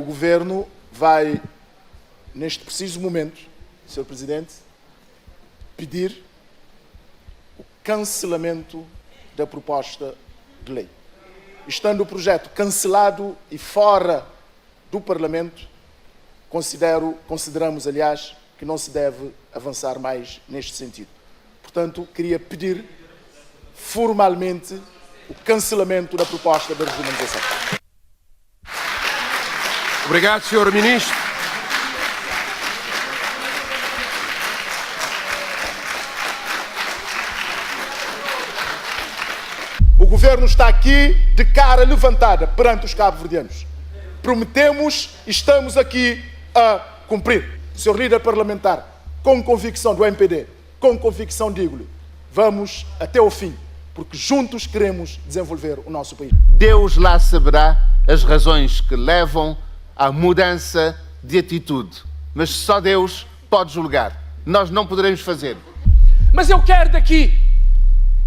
Governo vai, neste preciso momento, Sr. Presidente, pedir o cancelamento da proposta de lei. Estando o projeto cancelado e fora do Parlamento, consideramos, aliás, que não se deve avançar mais neste sentido. Portanto, queria pedir formalmente o cancelamento da proposta da regionalização. Obrigado, Sr. Ministro. O Governo está aqui de cara levantada perante os cabo-verdianos. Prometemos e estamos aqui a cumprir. Sr. Líder Parlamentar, com convicção do MPD, com convicção digo-lhe, vamos até o fim, porque juntos queremos desenvolver o nosso país. Deus lá saberá as razões que levam à mudança de atitude, mas só Deus pode julgar. Nós não poderemos fazer. Mas eu quero daqui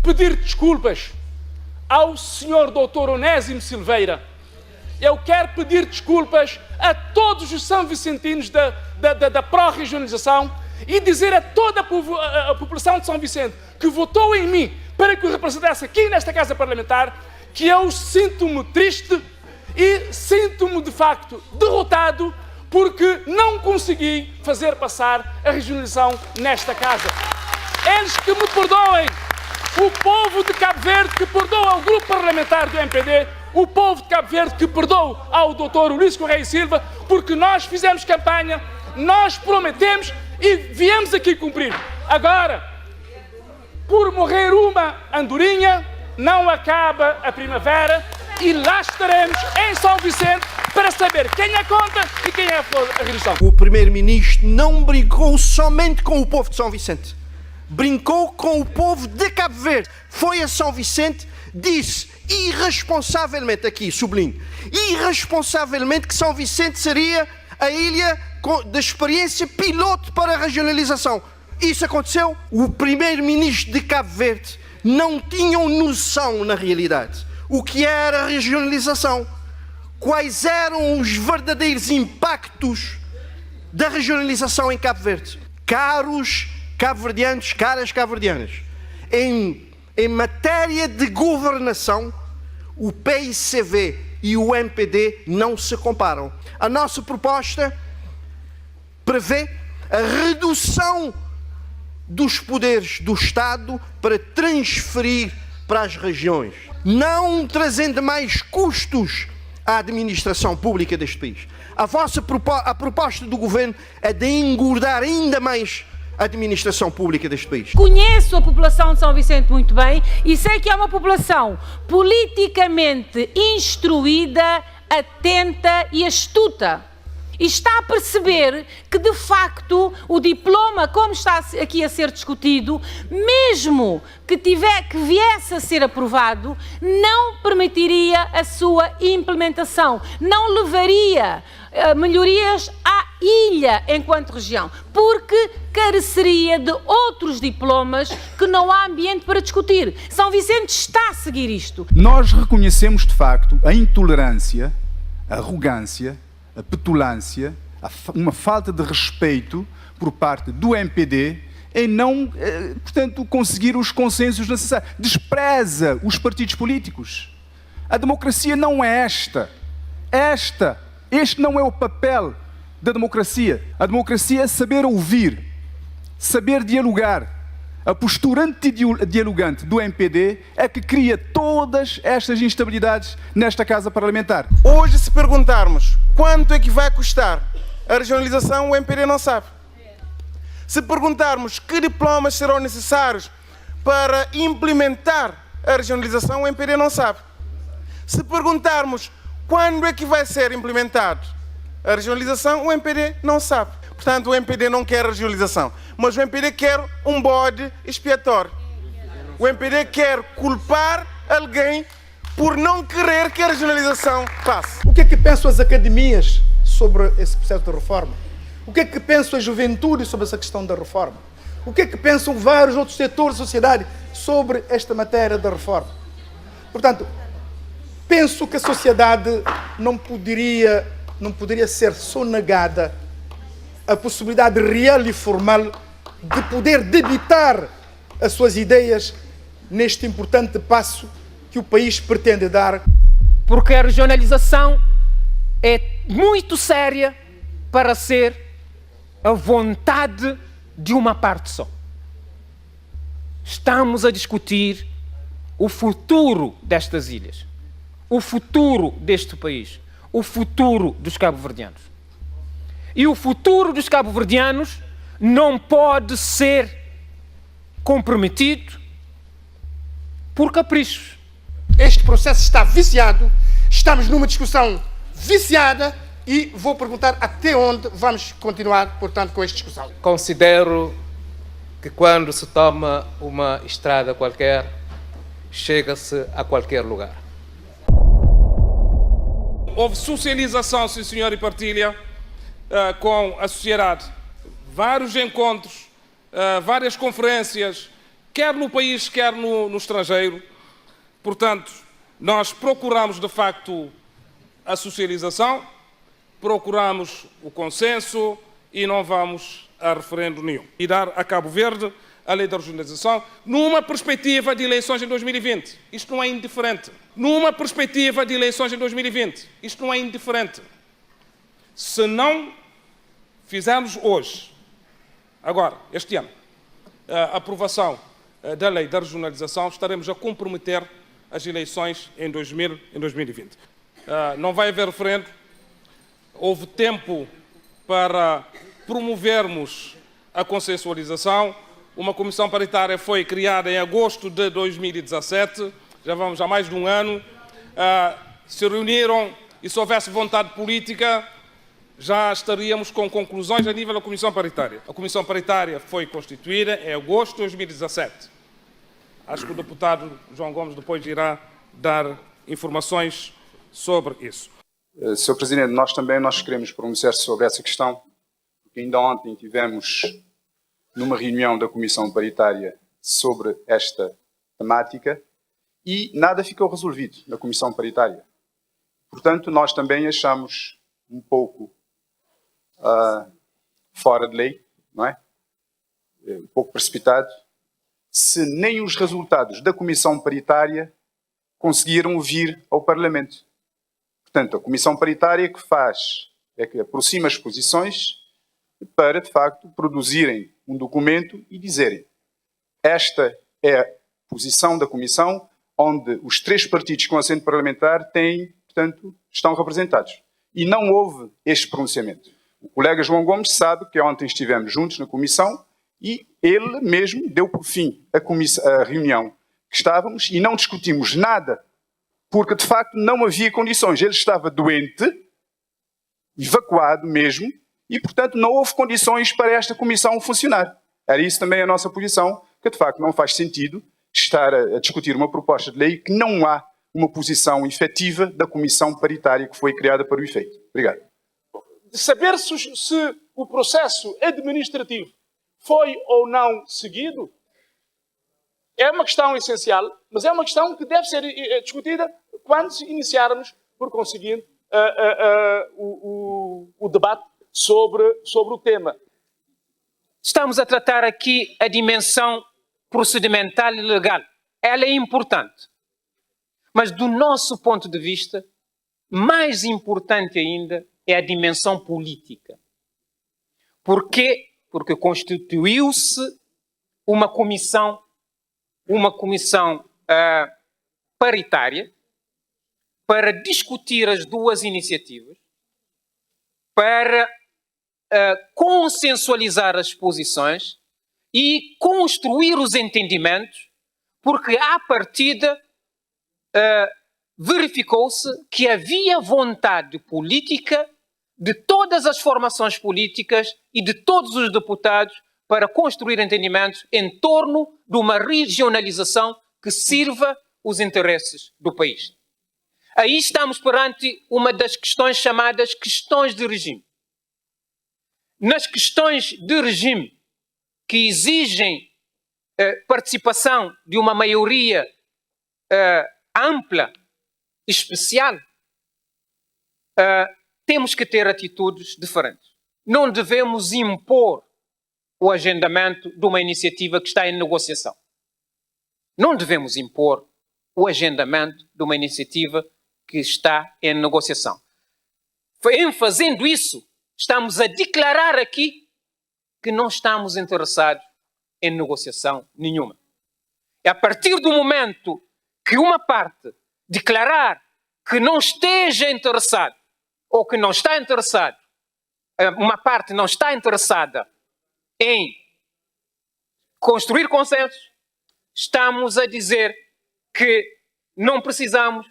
pedir desculpas ao Sr. Dr. Onésimo Silveira. Eu quero pedir desculpas a todos os são-vicentinos da pró-regionalização e dizer a toda a população de São Vicente que votou em mim para que o representasse aqui nesta Casa Parlamentar, que eu sinto-me triste e sinto-me, de facto, derrotado porque não consegui fazer passar a regionalização nesta Casa. Eles que me perdoem, o povo de Cabo Verde que perdoa ao grupo parlamentar do MPD, o povo de Cabo Verde que perdoa ao Dr. Ulisses Correia Silva, porque nós fizemos campanha, nós prometemos e viemos aqui cumprir. Agora, por morrer uma andorinha, não acaba a primavera e lá estaremos em São Vicente para saber quem é contra e quem é a favor da redução. O Primeiro-Ministro não brincou somente com o povo de São Vicente. Brincou com o povo de Cabo Verde. Foi a São Vicente, disse irresponsavelmente, aqui sublinho, irresponsavelmente que São Vicente seria a ilha da experiência piloto para a regionalização. Isso aconteceu? O Primeiro-Ministro de Cabo Verde não tinha noção, na realidade, o que era a regionalização. Quais eram os verdadeiros impactos da regionalização em Cabo Verde. Caros cabo-verdianos, caras cabo-verdianas, em matéria de governação, o PICV e o MPD não se comparam. A nossa proposta prevê a redução dos poderes do Estado para transferir para as regiões, não trazendo mais custos à administração pública deste país. A proposta do Governo é de engordar ainda mais a administração pública deste país. Conheço a população de São Vicente muito bem e sei que é uma população politicamente instruída, atenta e astuta. E está a perceber que, de facto, o diploma, como está aqui a ser discutido, mesmo que viesse a ser aprovado, não permitiria a sua implementação, não levaria melhorias à ilha enquanto região, porque careceria de outros diplomas que não há ambiente para discutir. São Vicente está a seguir isto. Nós reconhecemos, de facto, a intolerância, a arrogância, a petulância, uma falta de respeito por parte do MPD em não, portanto, conseguir os consensos necessários. Despreza os partidos políticos. A democracia não é esta. Este não é o papel da democracia. A democracia é saber ouvir, saber dialogar. A postura antidialogante do MPD é que cria todas estas instabilidades nesta Casa Parlamentar. Hoje, se perguntarmos quanto é que vai custar a regionalização, o MPD não sabe. Se perguntarmos que diplomas serão necessários para implementar a regionalização, o MPD não sabe. Se perguntarmos quando é que vai ser implementado a regionalização, o MPD não sabe. Portanto, o MPD não quer a regionalização, mas o MPD quer um bode expiatório. O MPD quer culpar alguém por não querer que a regionalização passe. O que é que pensam as academias sobre esse processo de reforma? O que é que pensa a juventude sobre essa questão da reforma? O que é que pensam vários outros setores da sociedade sobre esta matéria da reforma? Portanto, penso que a sociedade não poderia não poderia ser sonegada a possibilidade real e formal de poder debitar as suas ideias neste importante passo que o país pretende dar. Porque a regionalização é muito séria para ser a vontade de uma parte só. Estamos a discutir o futuro destas ilhas, o futuro deste país, o futuro dos cabo-verdianos. E o futuro dos cabo-verdianos não pode ser comprometido por caprichos. Este processo está viciado, estamos numa discussão viciada e vou perguntar até onde vamos continuar, portanto, com esta discussão. Considero que quando se toma uma estrada qualquer, chega-se a qualquer lugar. Houve socialização, sim senhor, e partilha com a sociedade. Vários encontros, várias conferências, quer no país, quer no estrangeiro. Portanto, nós procuramos, de facto, a socialização, procuramos o consenso e não vamos a referendo nenhum. E dar a Cabo Verde a lei da regionalização numa perspectiva de eleições em 2020. Isto não é indiferente. Numa perspectiva de eleições em 2020. Isto não é indiferente. Se não fizermos hoje, agora, este ano, a aprovação da lei da regionalização, estaremos a comprometer as eleições em 2020. Não vai haver referendo. Houve tempo para promovermos a consensualização. Uma comissão paritária foi criada em agosto de 2017, já vamos há mais de um ano. Se reuniram e se houvesse vontade política, já estaríamos com conclusões a nível da comissão paritária. A comissão paritária foi constituída em agosto de 2017. Acho que o deputado João Gomes depois irá dar informações sobre isso. Sr. Presidente, nós queremos pronunciar sobre essa questão, porque ainda ontem tivemos numa reunião da Comissão Paritária sobre esta temática e nada ficou resolvido na Comissão Paritária. Portanto, nós também achamos um pouco fora de lei, não é? Um pouco precipitado, se nem os resultados da Comissão Paritária conseguiram vir ao Parlamento. Portanto, a Comissão Paritária que aproxima as posições para, de facto, produzirem um documento e dizerem: esta é a posição da Comissão, onde os 3 partidos com assento parlamentar estão representados. E não houve este pronunciamento. O colega João Gomes sabe que ontem estivemos juntos na Comissão e ele mesmo deu por fim a reunião que estávamos e não discutimos nada, porque de facto não havia condições. Ele estava doente, evacuado mesmo, e portanto não houve condições para esta comissão funcionar. Era isso também a nossa posição, que de facto não faz sentido estar a discutir uma proposta de lei que não há uma posição efetiva da comissão paritária que foi criada para o efeito. Obrigado. De saber se o processo administrativo foi ou não seguido é uma questão essencial, mas é uma questão que deve ser discutida quando iniciarmos, por conseguinte, o debate sobre o tema. Estamos a tratar aqui a dimensão procedimental e legal. Ela é importante. Mas, do nosso ponto de vista, mais importante ainda é a dimensão política. Por quê? Porque constituiu-se uma comissão paritária para discutir as duas iniciativas, para consensualizar as posições e construir os entendimentos, porque à partida verificou-se que havia vontade política de todas as formações políticas e de todos os deputados para construir entendimentos em torno de uma regionalização que sirva os interesses do país. Aí estamos perante uma das questões chamadas questões de regime. Nas questões de regime que exigem participação de uma maioria ampla, especial, temos que ter atitudes diferentes. Não devemos impor o agendamento de uma iniciativa que está em negociação. Não devemos impor o agendamento de uma iniciativa que está em negociação. Em fazendo isso, estamos a declarar aqui que não estamos interessados em negociação nenhuma. É a partir do momento que uma parte declarar que não esteja interessado ou que não está interessado, uma parte não está interessada em construir consensos, estamos a dizer que não precisamos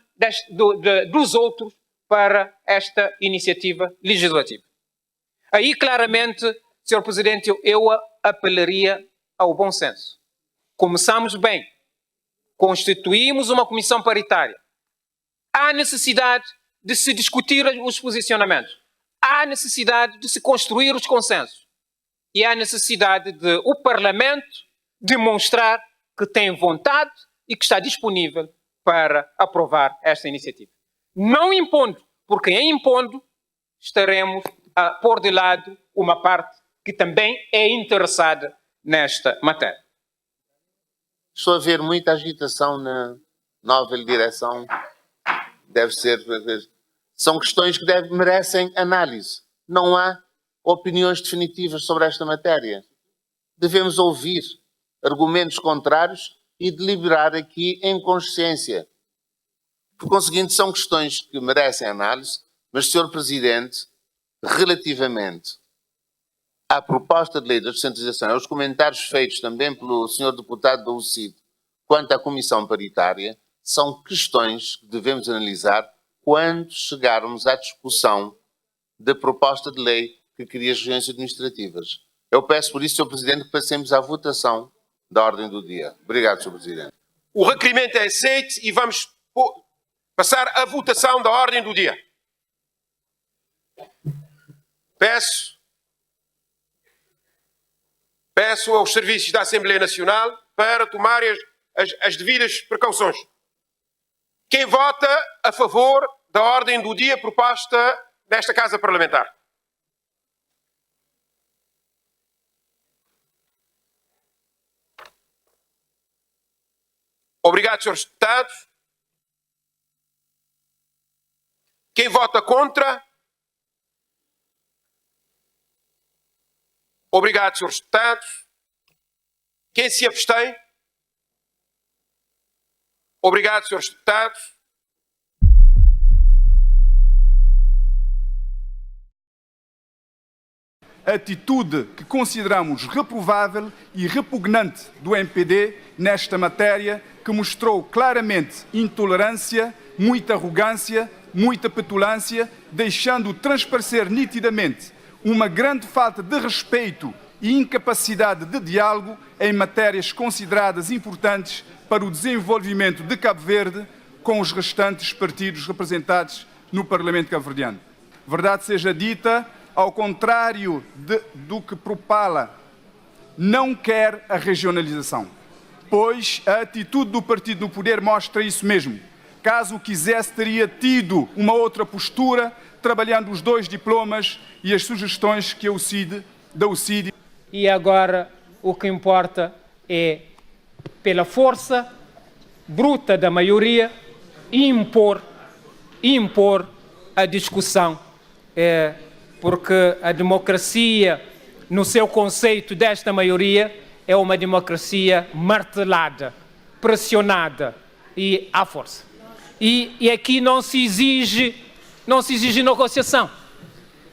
dos outros para esta iniciativa legislativa. Aí, claramente, Sr. Presidente, eu apelaria ao bom senso. Começamos bem. Constituímos uma comissão paritária. Há necessidade de se discutir os posicionamentos. Há necessidade de se construir os consensos. E há necessidade de o Parlamento demonstrar que tem vontade e que está disponível para aprovar esta iniciativa. Não impondo, porque em impondo estaremos a pôr de lado uma parte que também é interessada nesta matéria. Estou a ver muita agitação na nova direção. Deve ser. São questões que merecem análise. Não há opiniões definitivas sobre esta matéria. Devemos ouvir argumentos contrários e deliberar aqui em consciência. Por conseguinte, são questões que merecem análise, mas, Sr. Presidente, relativamente à proposta de lei da descentralização e aos comentários feitos também pelo Sr. Deputado da UCID quanto à Comissão Paritária, são questões que devemos analisar quando chegarmos à discussão da proposta de lei que cria as regiões administrativas. Eu peço por isso, Sr. Presidente, que passemos à votação da ordem do dia. Obrigado, Sr. Presidente. O requerimento é aceito e vamos passar à votação da ordem do dia. Peço aos serviços da Assembleia Nacional para tomarem as devidas precauções. Quem vota a favor da ordem do dia proposta nesta Casa Parlamentar? Obrigado, senhores deputados. Quem vota contra? Obrigado, senhores deputados. Quem se abstém? Obrigado, senhores deputados. Atitude que consideramos reprovável e repugnante do MPD nesta matéria, que mostrou claramente intolerância, muita arrogância, muita petulância, deixando transparecer nitidamente uma grande falta de respeito e incapacidade de diálogo em matérias consideradas importantes para o desenvolvimento de Cabo Verde com os restantes partidos representados no Parlamento cabo-verdiano. Verdade seja dita, ao contrário do que propala, não quer a regionalização, pois a atitude do partido no poder mostra isso mesmo. Caso o quisesse, teria tido uma outra postura, trabalhando os 2 diplomas e as sugestões que da UCID. E agora o que importa é, pela força bruta da maioria, impor a discussão. Porque a democracia, no seu conceito desta maioria, é uma democracia martelada, pressionada e à força. E aqui não se exige negociação,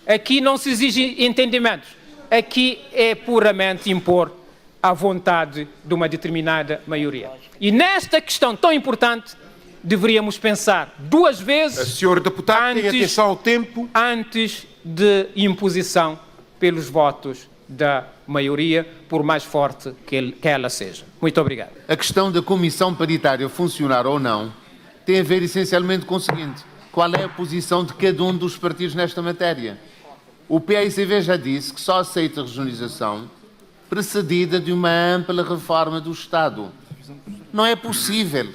aqui não se exige entendimentos, aqui é puramente impor a vontade de uma determinada maioria. E nesta questão tão importante, deveríamos pensar 2 vezes Senhor deputado, tenha atenção ao tempo. Antes de imposição pelos votos da maioria, por mais forte que ela seja. Muito obrigado. A questão da comissão paritária funcionar ou não tem a ver essencialmente com o seguinte: qual é a posição de cada um dos partidos nesta matéria? O PAICV já disse que só aceita a regionalização precedida de uma ampla reforma do Estado. Não é possível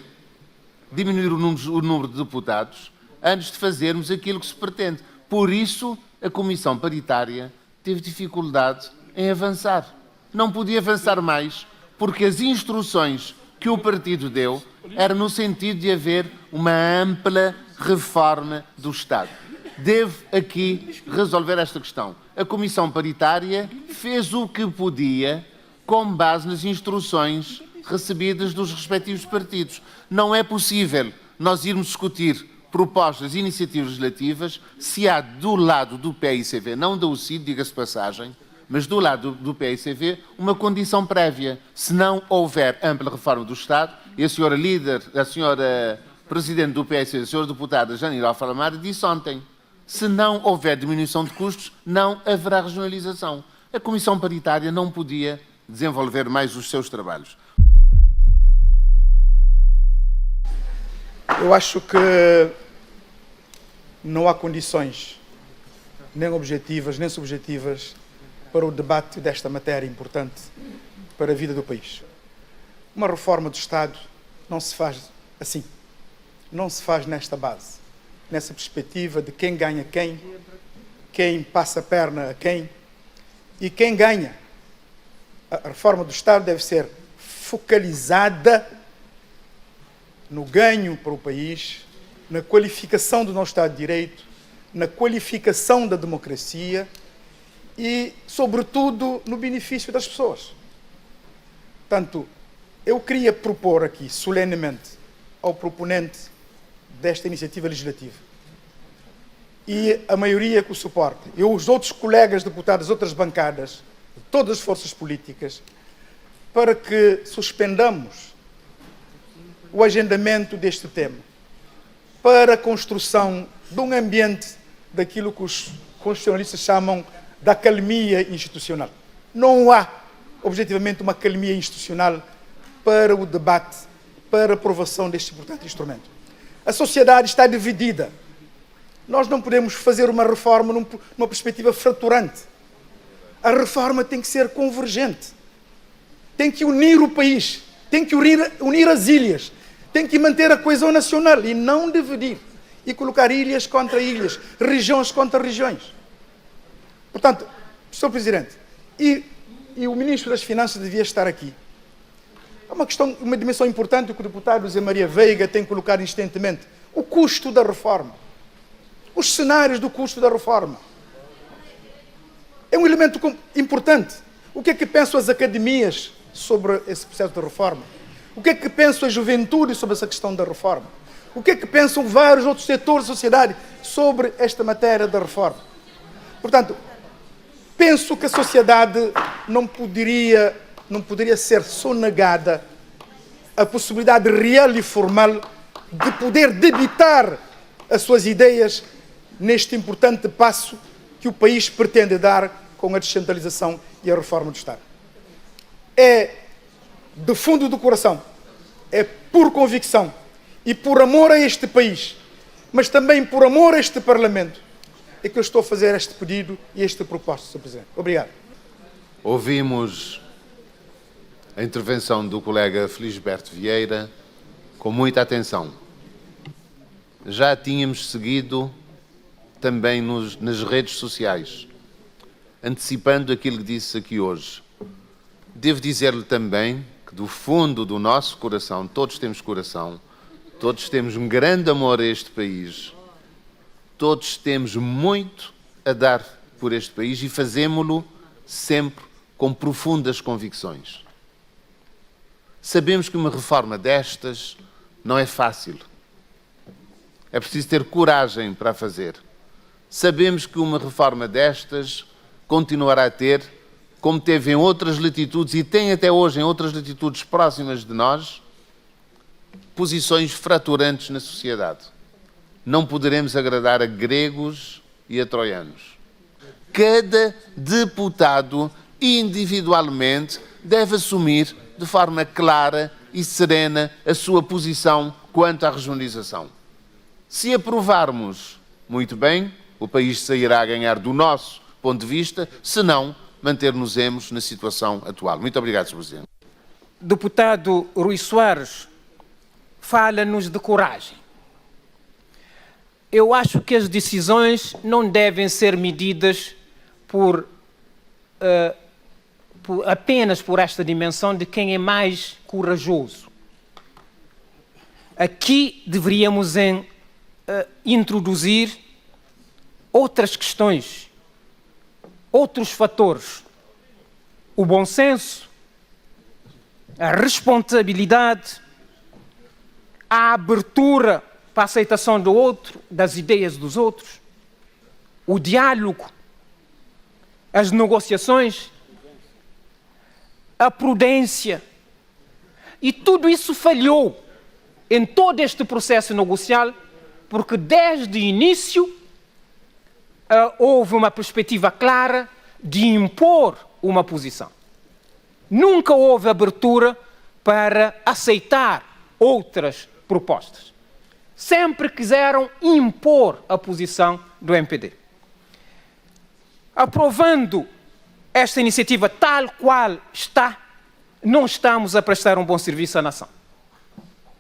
diminuir o número de deputados antes de fazermos aquilo que se pretende. Por isso, a Comissão Paritária teve dificuldade em avançar. Não podia avançar mais, porque as instruções que o partido deu eram no sentido de haver uma ampla reforma do Estado. Devo aqui resolver esta questão. A Comissão Paritária fez o que podia com base nas instruções recebidas dos respectivos partidos. Não é possível nós irmos discutir propostas e iniciativas legislativas se há do lado do PICV, não da UCID, diga-se passagem, mas do lado do PICV, uma condição prévia. Se não houver ampla reforma do Estado, e a senhora líder, a senhora presidente do PICV, a senhora deputada Janira Alfalamar, disse ontem, se não houver diminuição de custos, não haverá regionalização. A Comissão Paritária não podia desenvolver mais os seus trabalhos. Eu acho que não há condições, nem objetivas, nem subjetivas, para o debate desta matéria importante para a vida do país. Uma reforma do Estado não se faz assim. Não se faz nesta base, nessa perspectiva de quem ganha quem passa a perna a quem e quem ganha. A reforma do Estado deve ser focalizada no ganho para o país, na qualificação do nosso Estado de Direito, na qualificação da democracia e, sobretudo, no benefício das pessoas. Portanto, eu queria propor aqui, solenemente, ao proponente desta iniciativa legislativa e a maioria que o suporte, e os outros colegas deputados das outras bancadas, de todas as forças políticas, para que suspendamos o agendamento deste tema para a construção de um ambiente daquilo que os constitucionalistas chamam de acalmia institucional. Não há, objetivamente, uma acalmia institucional para o debate, para a aprovação deste importante instrumento. A sociedade está dividida. Nós não podemos fazer uma reforma numa perspectiva fraturante. A reforma tem que ser convergente. Tem que unir o país, tem que unir as ilhas, tem que manter a coesão nacional e não dividir e colocar ilhas contra ilhas, regiões contra regiões. Portanto, Sr. Presidente, e o Ministro das Finanças devia estar aqui. É uma questão, uma dimensão importante que o deputado José Maria Veiga tem colocado insistentemente. O custo da reforma. Os cenários do custo da reforma. É um elemento importante. O que é que pensam as academias sobre esse processo de reforma? O que é que pensa a juventude sobre essa questão da reforma? O que é que pensam vários outros setores da sociedade sobre esta matéria da reforma? Portanto, penso que a sociedade não poderia ser sonegada a possibilidade real e formal de poder debitar as suas ideias neste importante passo que o país pretende dar com a descentralização e a reforma do Estado. É de fundo do coração, é por convicção e por amor a este país, mas também por amor a este Parlamento, é que eu estou a fazer este pedido e esta proposta, Sr. Presidente. Obrigado. Ouvimos a intervenção do colega Felisberto Vieira com muita atenção. Já tínhamos seguido também nas redes sociais, antecipando aquilo que disse aqui hoje. Devo dizer-lhe também que do fundo do nosso coração, todos temos coração, todos temos um grande amor a este país, todos temos muito a dar por este país e fazemo-lo sempre com profundas convicções. Sabemos que uma reforma destas não é fácil. É preciso ter coragem para a fazer. Sabemos que uma reforma destas continuará a ter, como teve em outras latitudes e tem até hoje em outras latitudes próximas de nós, posições fraturantes na sociedade. Não poderemos agradar a gregos e a troianos. Cada deputado, individualmente, deve assumir de forma clara e serena a sua posição quanto à regionalização. Se aprovarmos, muito bem, o país sairá a ganhar do nosso ponto de vista, se não, manter-nos-emos na situação atual. Muito obrigado, Sr. Presidente. Deputado Rui Soares, fala-nos de coragem. eu acho que as decisões não devem ser medidas apenas por esta dimensão de quem é mais corajoso. Aqui deveríamos introduzir outras questões, outros fatores. O bom senso, a responsabilidade, a abertura para a aceitação do outro, das ideias dos outros, o diálogo, as negociações, a prudência. E tudo isso falhou em todo este processo negocial, porque desde o início houve uma perspectiva clara de impor uma posição. Nunca houve abertura para aceitar outras propostas. Sempre quiseram impor a posição do MPD. Aprovando esta iniciativa tal qual está, não estamos a prestar um bom serviço à nação.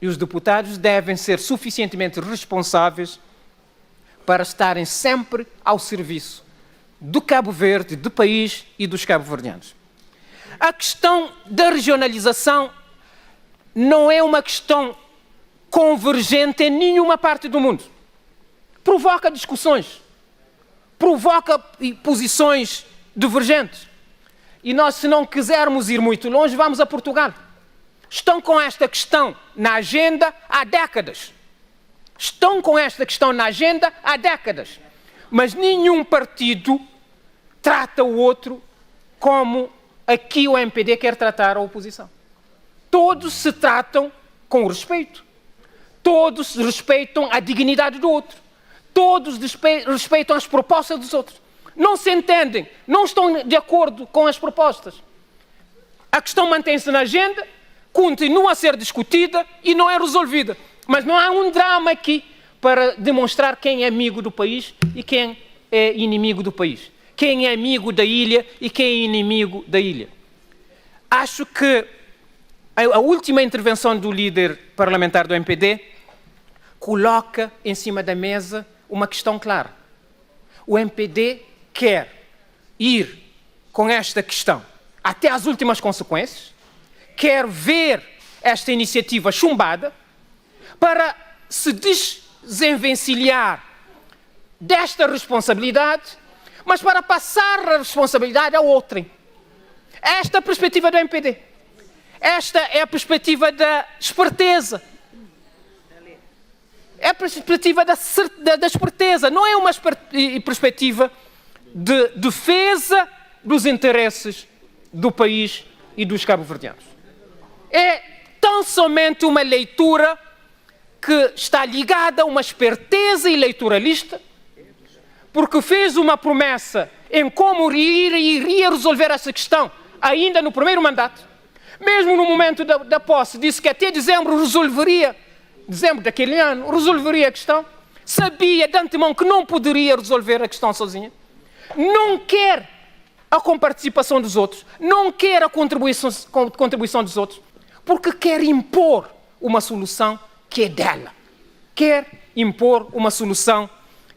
E os deputados devem ser suficientemente responsáveis para estarem sempre ao serviço do Cabo Verde, do país e dos cabo-verdianos. A questão da regionalização não é uma questão convergente em nenhuma parte do mundo. Provoca discussões, provoca posições divergentes. E nós, se não quisermos ir muito longe, vamos a Portugal. Estão com esta questão na agenda há décadas. Estão com esta questão na agenda há décadas. Mas nenhum partido trata o outro como aqui o MPD quer tratar a oposição. Todos se tratam com respeito. Todos respeitam a dignidade do outro. Todos respeitam as propostas dos outros. Não se entendem, não estão de acordo com as propostas. A questão mantém-se na agenda, continua a ser discutida e não é resolvida. Mas não há um drama aqui para demonstrar quem é amigo do país e quem é inimigo do país. Quem é amigo da ilha e quem é inimigo da ilha. Acho que a última intervenção do líder parlamentar do MPD coloca em cima da mesa uma questão clara. O MPD quer ir com esta questão até às últimas consequências, quer ver esta iniciativa chumbada para se desenvencilhar desta responsabilidade, mas para passar a responsabilidade a outrem. Esta é a perspectiva do MPD. Esta é a perspectiva da esperteza. É a perspectiva da esperteza. Não é uma perspectiva de defesa dos interesses do país e dos cabo-verdianos. É tão somente uma leitura que está ligada a uma esperteza eleitoralista, porque fez uma promessa em como iria resolver essa questão ainda no primeiro mandato. Mesmo no momento da posse, disse que até dezembro daquele ano, resolveria a questão. Sabia de antemão que não poderia resolver a questão sozinha. Não quer a comparticipação dos outros, não quer a contribuição dos outros, porque quer impor uma solução que é dela. Quer impor uma solução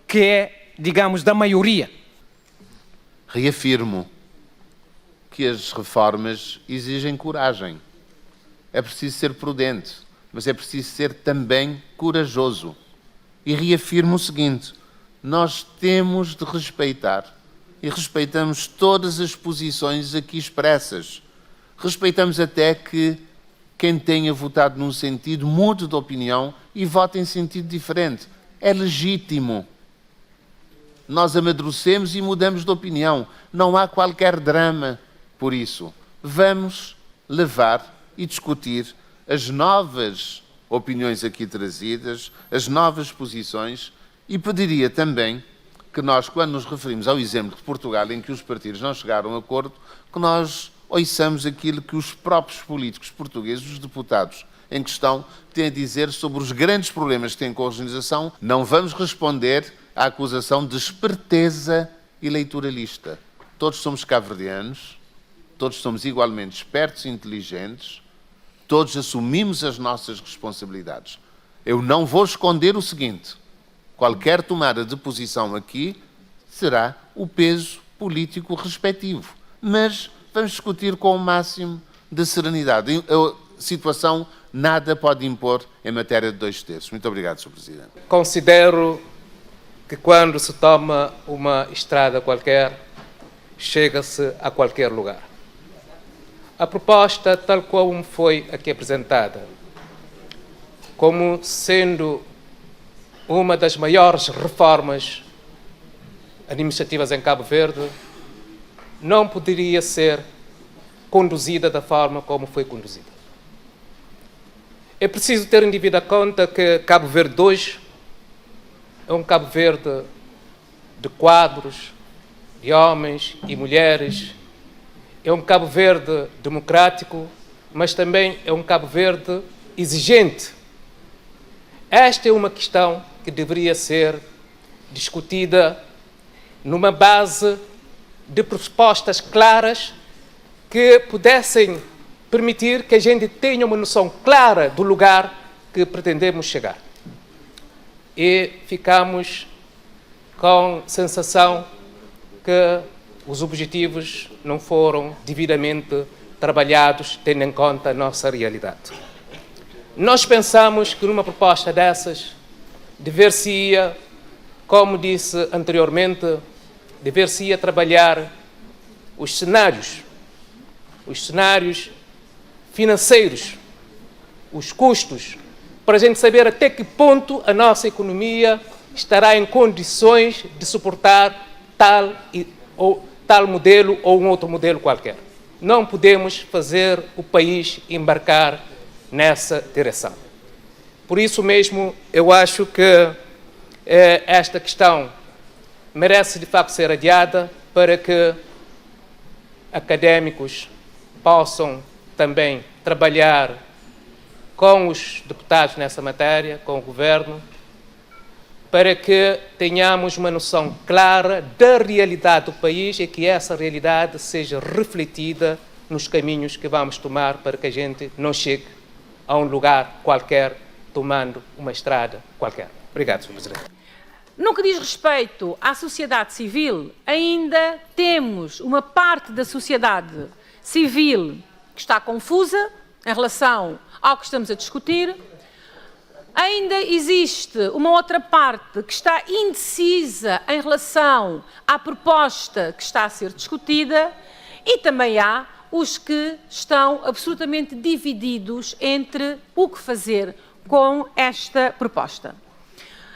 que é, digamos, da maioria. Reafirmo que as reformas exigem coragem. É preciso ser prudente, mas é preciso ser também corajoso. E reafirmo o seguinte: nós temos de respeitar, e respeitamos todas as posições aqui expressas. Respeitamos até que quem tenha votado num sentido mude de opinião e vote em sentido diferente. É legítimo. Nós amadurecemos e mudamos de opinião. Não há qualquer drama por isso. Vamos levar e discutir as novas opiniões aqui trazidas, as novas posições, e pediria também que nós, quando nos referimos ao exemplo de Portugal, em que os partidos não chegaram a acordo, que nós ouçamos aquilo que os próprios políticos portugueses, os deputados em questão, têm a dizer sobre os grandes problemas que têm com a regionalização. Não vamos responder à acusação de esperteza eleitoralista. Todos somos cabo-verdianos, todos somos igualmente espertos e inteligentes, todos assumimos as nossas responsabilidades. Eu não vou esconder o seguinte: qualquer tomada de posição aqui será o peso político respectivo. Mas vamos discutir com o máximo de serenidade. A situação nada pode impor em matéria de 2/3. Muito obrigado, Sr. Presidente. Considero que quando se toma uma estrada qualquer, chega-se a qualquer lugar. A proposta, tal como foi aqui apresentada, como sendo uma das maiores reformas administrativas em Cabo Verde, não poderia ser conduzida da forma como foi conduzida. É preciso ter em devida conta que Cabo Verde hoje é um Cabo Verde de quadros, de homens e mulheres, é um Cabo Verde democrático, mas também é um Cabo Verde exigente. Esta é uma questão que deveria ser discutida numa base de propostas claras que pudessem permitir que a gente tenha uma noção clara do lugar que pretendemos chegar. E ficamos com a sensação que os objetivos não foram devidamente trabalhados, tendo em conta a nossa realidade. Nós pensamos que numa proposta dessas, dever-se-ia, como disse anteriormente, dever-se-ia trabalhar os cenários financeiros, os custos, para a gente saber até que ponto a nossa economia estará em condições de suportar tal modelo ou um outro modelo qualquer. Não podemos fazer o país embarcar nessa direção. Por isso mesmo, eu acho que esta questão merece de facto ser adiada para que académicos possam também trabalhar com os deputados nessa matéria, com o Governo, para que tenhamos uma noção clara da realidade do país e que essa realidade seja refletida nos caminhos que vamos tomar para que a gente não chegue a um lugar qualquer tomando uma estrada qualquer. Obrigado, Sr. Presidente. No que diz respeito à sociedade civil, ainda temos uma parte da sociedade civil que está confusa em relação ao que estamos a discutir. Ainda existe uma outra parte que está indecisa em relação à proposta que está a ser discutida e também há os que estão absolutamente divididos entre o que fazer com esta proposta.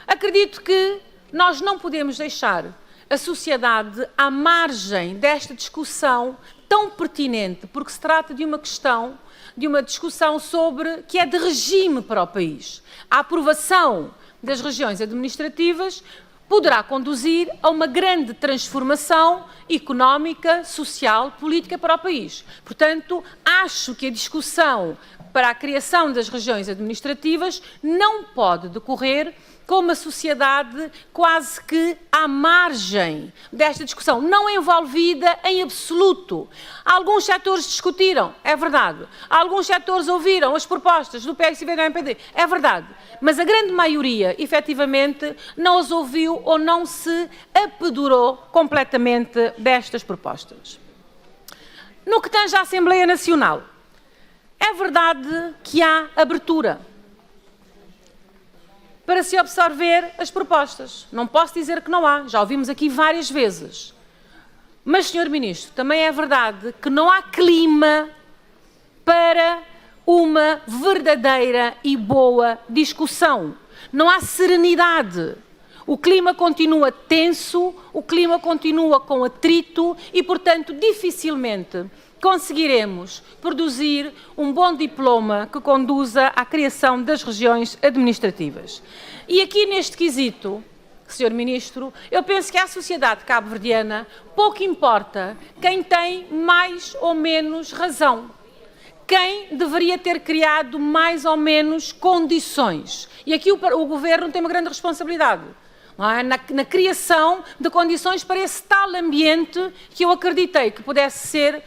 Acredito que nós não podemos deixar a sociedade à margem desta discussão tão pertinente, porque se trata de uma questão, de uma discussão sobre que é de regime para o país. A aprovação das regiões administrativas poderá conduzir a uma grande transformação económica, social, política para o país. Portanto, acho que a discussão para a criação das regiões administrativas não pode decorrer com uma sociedade quase que à margem desta discussão, não envolvida em absoluto. Alguns setores discutiram, é verdade. Alguns setores ouviram as propostas do PSV e do MPD, é verdade. Mas a grande maioria, efetivamente, não as ouviu ou não se apedurou completamente destas propostas. No que tange à Assembleia Nacional, é verdade que há abertura para se absorver as propostas. Não posso dizer que não há, já ouvimos aqui várias vezes. Mas, Sr. Ministro, também é verdade que não há clima para uma verdadeira e boa discussão. Não há serenidade. O clima continua tenso, o clima continua com atrito e, portanto, dificilmente conseguiremos produzir um bom diploma que conduza à criação das regiões administrativas. E aqui neste quesito, Sr. Ministro, eu penso que à sociedade cabo-verdiana pouco importa quem tem mais ou menos razão, quem deveria ter criado mais ou menos condições. E aqui o Governo tem uma grande responsabilidade. não é? Na criação de condições para esse tal ambiente que eu acreditei que pudesse ser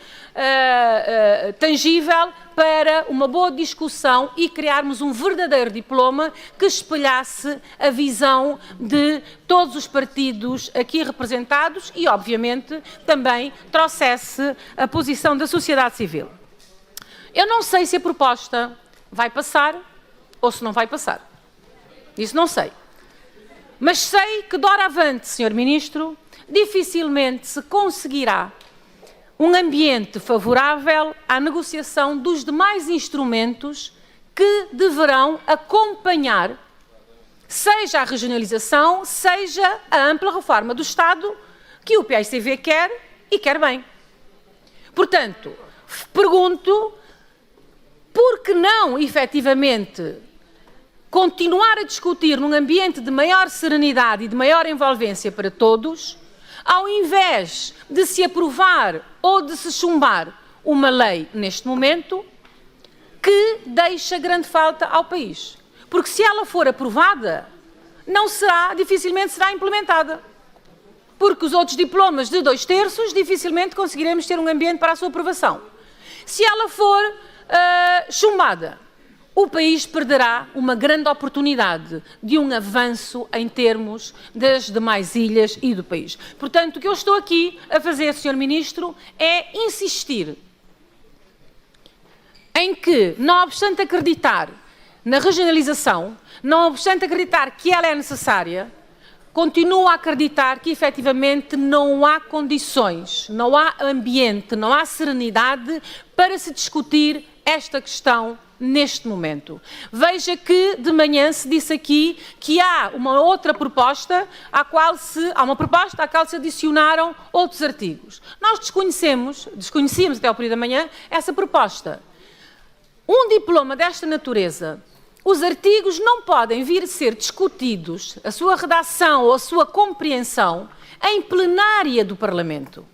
tangível para uma boa discussão e criarmos um verdadeiro diploma que espelhasse a visão de todos os partidos aqui representados e, obviamente, também trouxesse a posição da sociedade civil. Eu não sei se a proposta vai passar ou se não vai passar. Isso não sei. Mas sei que, doravante, Sr. Ministro, dificilmente se conseguirá um ambiente favorável à negociação dos demais instrumentos que deverão acompanhar, seja a regionalização, seja a ampla reforma do Estado que o PAICV quer e quer bem. Portanto, pergunto, por que não, efetivamente, continuar a discutir num ambiente de maior serenidade e de maior envolvência para todos, ao invés de se aprovar ou de se chumbar uma lei neste momento que deixa grande falta ao país. Porque se ela for aprovada, dificilmente será implementada. Porque os outros diplomas de 2/3 dificilmente conseguiremos ter um ambiente para a sua aprovação. Se ela for chumbada, o país perderá uma grande oportunidade de um avanço em termos das demais ilhas e do país. Portanto, o que eu estou aqui a fazer, Sr. Ministro, é insistir em que, não obstante acreditar na regionalização, não obstante acreditar que ela é necessária, continuo a acreditar que, efetivamente, não há condições, não há ambiente, não há serenidade para se discutir esta questão neste momento. Veja que de manhã se disse aqui que há uma outra proposta à qual se adicionaram outros artigos. Nós desconhecíamos até ao período da manhã essa proposta. Um diploma desta natureza, os artigos não podem vir a ser discutidos, a sua redação ou a sua compreensão, em plenária do Parlamento.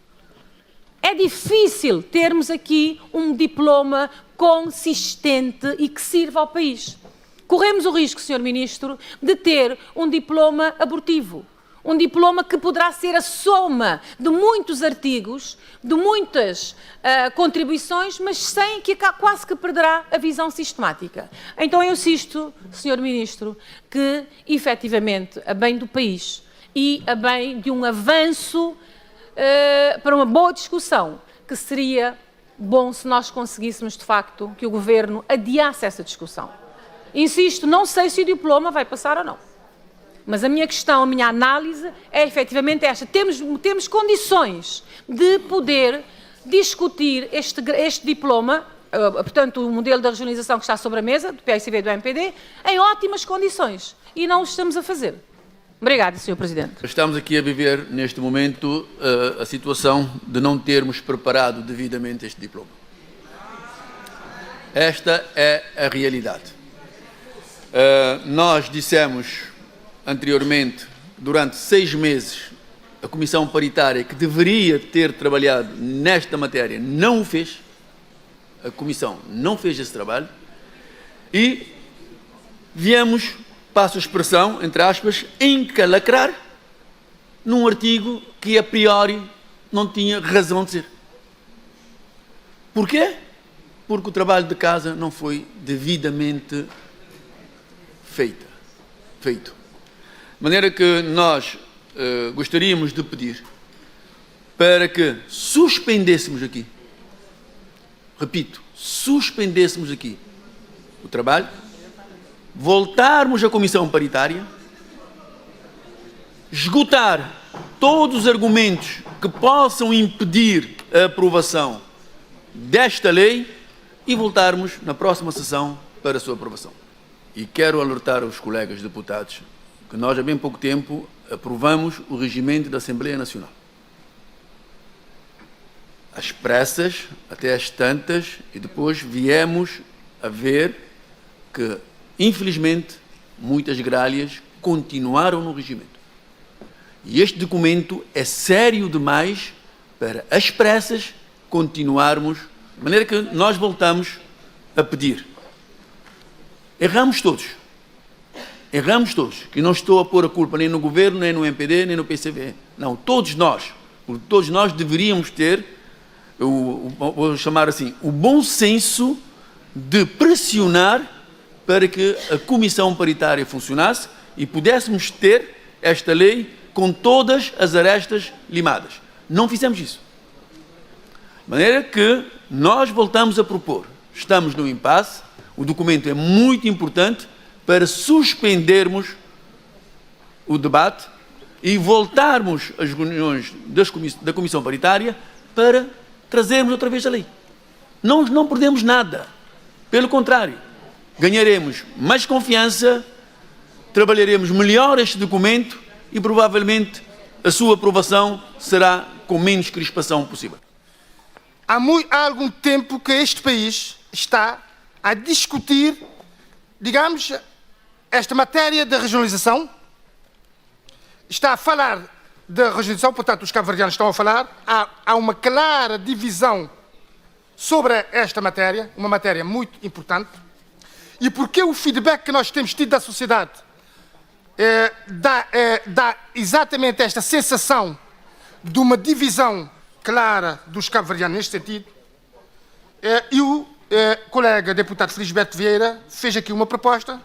É difícil termos aqui um diploma consistente e que sirva ao país. Corremos o risco, Sr. Ministro, de ter um diploma abortivo. Um diploma que poderá ser a soma de muitos artigos, de muitas contribuições, mas sem que quase que perderá a visão sistemática. Então eu insisto, Sr. Ministro, que efetivamente a bem do país e a bem de um avanço para uma boa discussão, que seria bom se nós conseguíssemos de facto que o Governo adiasse essa discussão. Insisto, não sei se o diploma vai passar ou não. Mas a minha questão, a minha análise é efetivamente esta. Temos condições de poder discutir este diploma, portanto, o modelo da regionalização que está sobre a mesa, do PAICV e do MPD, em ótimas condições. E não o estamos a fazer. Obrigada, Sr. Presidente. Estamos aqui a viver, neste momento, a situação de não termos preparado devidamente este diploma. Esta é a realidade. Nós dissemos anteriormente, durante 6 meses, a Comissão Paritária, que deveria ter trabalhado nesta matéria, não o fez. A Comissão não fez esse trabalho. E viemos, passo a expressão, entre aspas, encalacrar num artigo que a priori não tinha razão de ser. Porquê? Porque o trabalho de casa não foi devidamente feito. De maneira que nós gostaríamos de pedir para que suspendêssemos aqui, repito, suspendêssemos aqui o trabalho, voltarmos à Comissão Paritária, esgotar todos os argumentos que possam impedir a aprovação desta lei e voltarmos na próxima sessão para a sua aprovação. E quero alertar os colegas deputados que nós há bem pouco tempo aprovamos o regimento da Assembleia Nacional. Às pressas, até às tantas, e depois viemos a ver que, infelizmente, muitas gralhas continuaram no regimento. E este documento é sério demais para, às pressas, continuarmos, de maneira que nós voltamos a pedir. Erramos todos. erramos todos, que não estou a pôr a culpa nem no governo, nem no MPD, nem no PCV. Não, todos nós deveríamos ter, vou chamar assim, o bom senso de pressionar para que a comissão paritária funcionasse e pudéssemos ter esta lei com todas as arestas limadas. Não fizemos isso. De maneira que nós voltamos a propor, estamos no impasse, o documento é muito importante para suspendermos o debate e voltarmos às reuniões da comissão paritária para trazermos outra vez a lei. Nós não perdemos nada. Pelo contrário, ganharemos mais confiança, trabalharemos melhor este documento e provavelmente a sua aprovação será com menos crispação possível. Há algum tempo que este país está a discutir, digamos, esta matéria da regionalização. Está a falar da regionalização, portanto, os cabo-verdianos estão a falar. Há uma clara divisão sobre esta matéria, uma matéria muito importante. E porque o feedback que nós temos tido da sociedade dá exatamente esta sensação de uma divisão clara dos cabo-verdianos neste sentido, e o colega deputado Felisberto Vieira fez aqui uma proposta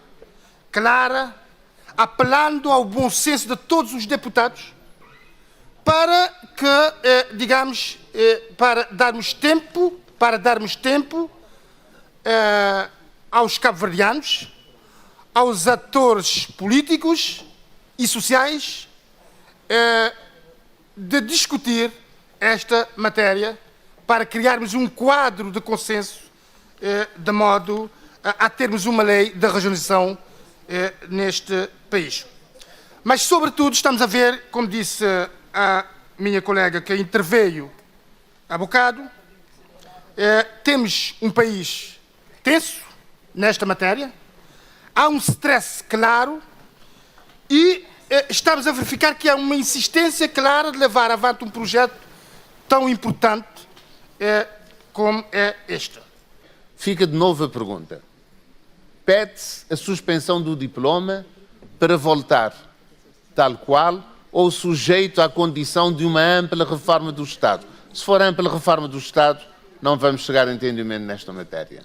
clara, apelando ao bom senso de todos os deputados, para que, digamos, para darmos tempo aos cabo-verdianos, aos atores políticos e sociais, de discutir esta matéria para criarmos um quadro de consenso de modo a termos uma lei da regionalização neste país. Mas, sobretudo, estamos a ver, como disse a minha colega que interveio há bocado, temos um país tenso nesta matéria, há um stress claro e estamos a verificar que há uma insistência clara de levar avante um projeto tão importante como é este. Fica de novo a pergunta. Pede-se a suspensão do diploma para voltar tal qual ou sujeito à condição de uma ampla reforma do Estado? Se for ampla reforma do Estado, não vamos chegar a entendimento nesta matéria.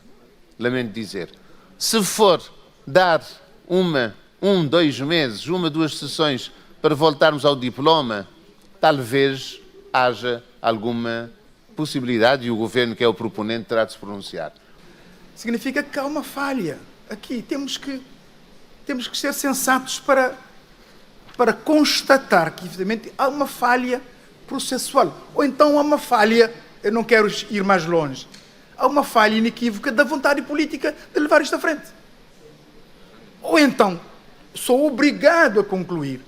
Lamento dizer. Se for dar 2 meses, 2 sessões para voltarmos ao diploma, talvez haja alguma possibilidade e o Governo, que é o proponente, terá de se pronunciar. Significa que há uma falha. Aqui temos que ser sensatos para constatar que, evidentemente, há uma falha processual. Ou então há uma falha, eu não quero ir mais longe, há uma falha inequívoca da vontade política de levar isto à frente. Ou então, sou obrigado a concluir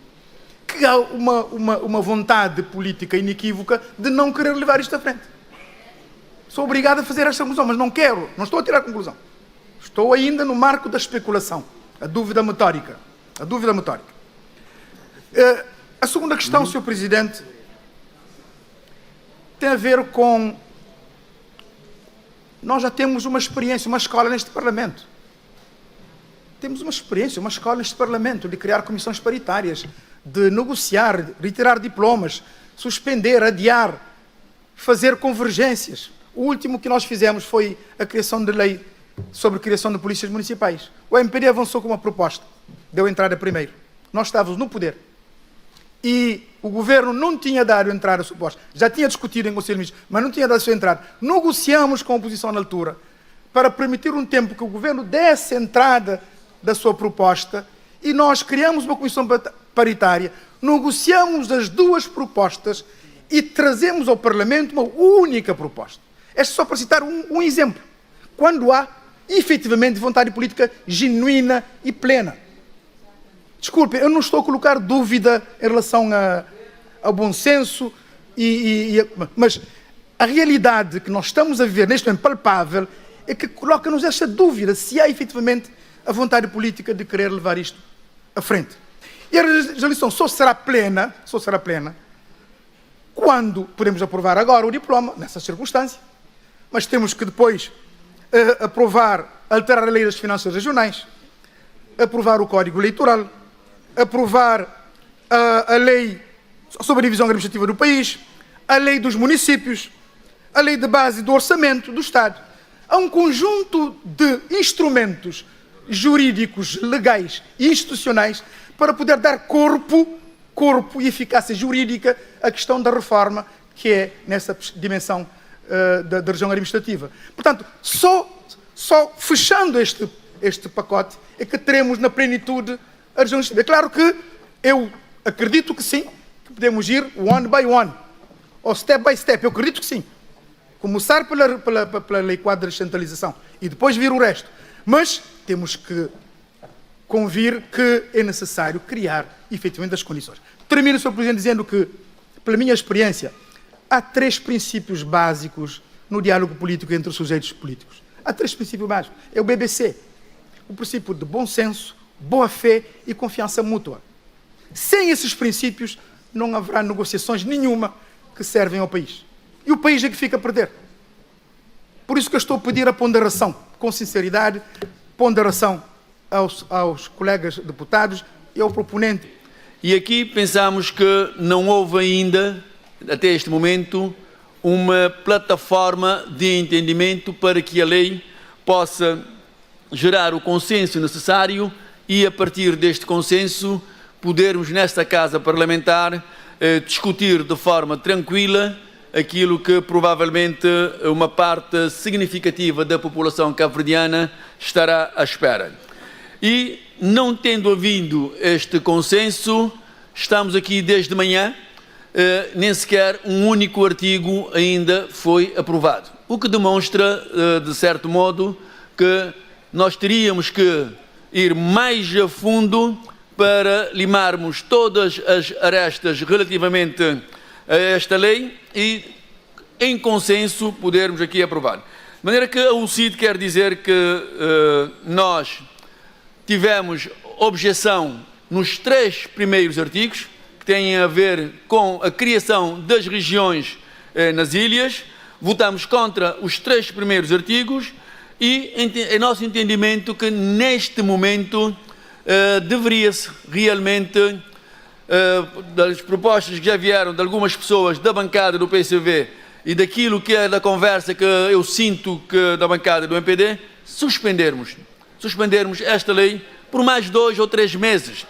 que há uma vontade política inequívoca de não querer levar isto à frente. Sou obrigado a fazer esta conclusão, mas não quero, não estou a tirar a conclusão. Estou ainda no marco da especulação, a dúvida motórica. A segunda questão, Sr. Presidente, tem a ver com... Nós já temos uma experiência, uma escola neste Parlamento. Temos uma experiência, uma escola neste Parlamento de criar comissões paritárias, de negociar, retirar diplomas, suspender, adiar, fazer convergências. O último que nós fizemos foi a criação de lei sobre a criação de polícias municipais. O MPD avançou com uma proposta, deu entrada primeiro. Nós estávamos no poder. E o Governo não tinha dado entrada suposta. Já tinha discutido em Conselho de Ministros, mas não tinha dado a sua entrada. Negociamos com a oposição na altura para permitir um tempo que o Governo desse entrada da sua proposta e nós criamos uma comissão paritária, negociamos as 2 propostas e trazemos ao Parlamento uma única proposta. Este só para citar um exemplo. Quando há, efetivamente, vontade política genuína e plena. Desculpe, eu não estou a colocar dúvida em relação ao bom senso, mas a realidade que nós estamos a viver neste momento palpável é que coloca-nos esta dúvida se há efetivamente a vontade política de querer levar isto à frente. E a resolução só será plena quando podemos aprovar agora o diploma, nessa circunstância, mas temos que depois aprovar, alterar a lei das finanças regionais, aprovar o Código Eleitoral, aprovar a lei sobre a divisão administrativa do país, a lei dos municípios, a lei de base do orçamento do Estado. Há um conjunto de instrumentos jurídicos, legais e institucionais para poder dar corpo e eficácia jurídica à questão da reforma que é nessa dimensão da região administrativa. Portanto, só fechando este pacote é que teremos na plenitude a região administrativa. É claro que eu acredito que sim, que podemos ir one by one, ou step by step, eu acredito que sim. Começar pela lei quadro de descentralização e depois vir o resto. Mas temos que convir que é necessário criar efetivamente as condições. Termino, Sr. Presidente, dizendo que, pela minha experiência, há 3 princípios básicos no diálogo político entre os sujeitos políticos. Há 3 princípios básicos. É o BBC. O princípio de bom senso, boa-fé e confiança mútua. Sem esses princípios, não haverá negociações nenhuma que servem ao país. E o país é que fica a perder. Por isso que eu estou a pedir a ponderação, com sinceridade, ponderação aos colegas deputados e ao proponente. E aqui pensamos que não houve ainda, até este momento, uma plataforma de entendimento para que a lei possa gerar o consenso necessário e, a partir deste consenso, podermos, nesta Casa Parlamentar, discutir de forma tranquila aquilo que provavelmente uma parte significativa da população cabo-verdiana estará à espera. E, não tendo havido este consenso, estamos aqui desde manhã, nem sequer um único artigo ainda foi aprovado. O que demonstra, de certo modo, que nós teríamos que ir mais a fundo para limarmos todas as arestas relativamente a esta lei e, em consenso, podermos aqui aprovar. De maneira que o CID quer dizer que nós tivemos objeção nos 3 primeiros artigos, que têm a ver com a criação das regiões nas ilhas, votamos contra os 3 primeiros artigos e, em nosso entendimento, que neste momento deveria-se realmente, das propostas que já vieram de algumas pessoas da bancada do PCV e daquilo que é da conversa que eu sinto que da bancada do MPD, suspendermos esta lei por mais 2 ou 3 meses.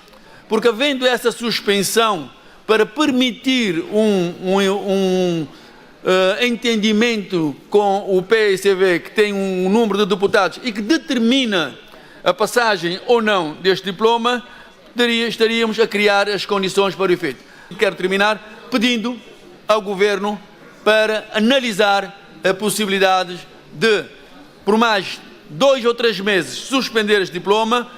Porque, havendo essa suspensão para permitir um entendimento com o PCV, que tem um número de deputados e que determina a passagem ou não deste diploma, estaríamos a criar as condições para o efeito. Quero terminar pedindo ao Governo para analisar a possibilidade de, por mais 2 ou 3 meses, suspender este diploma,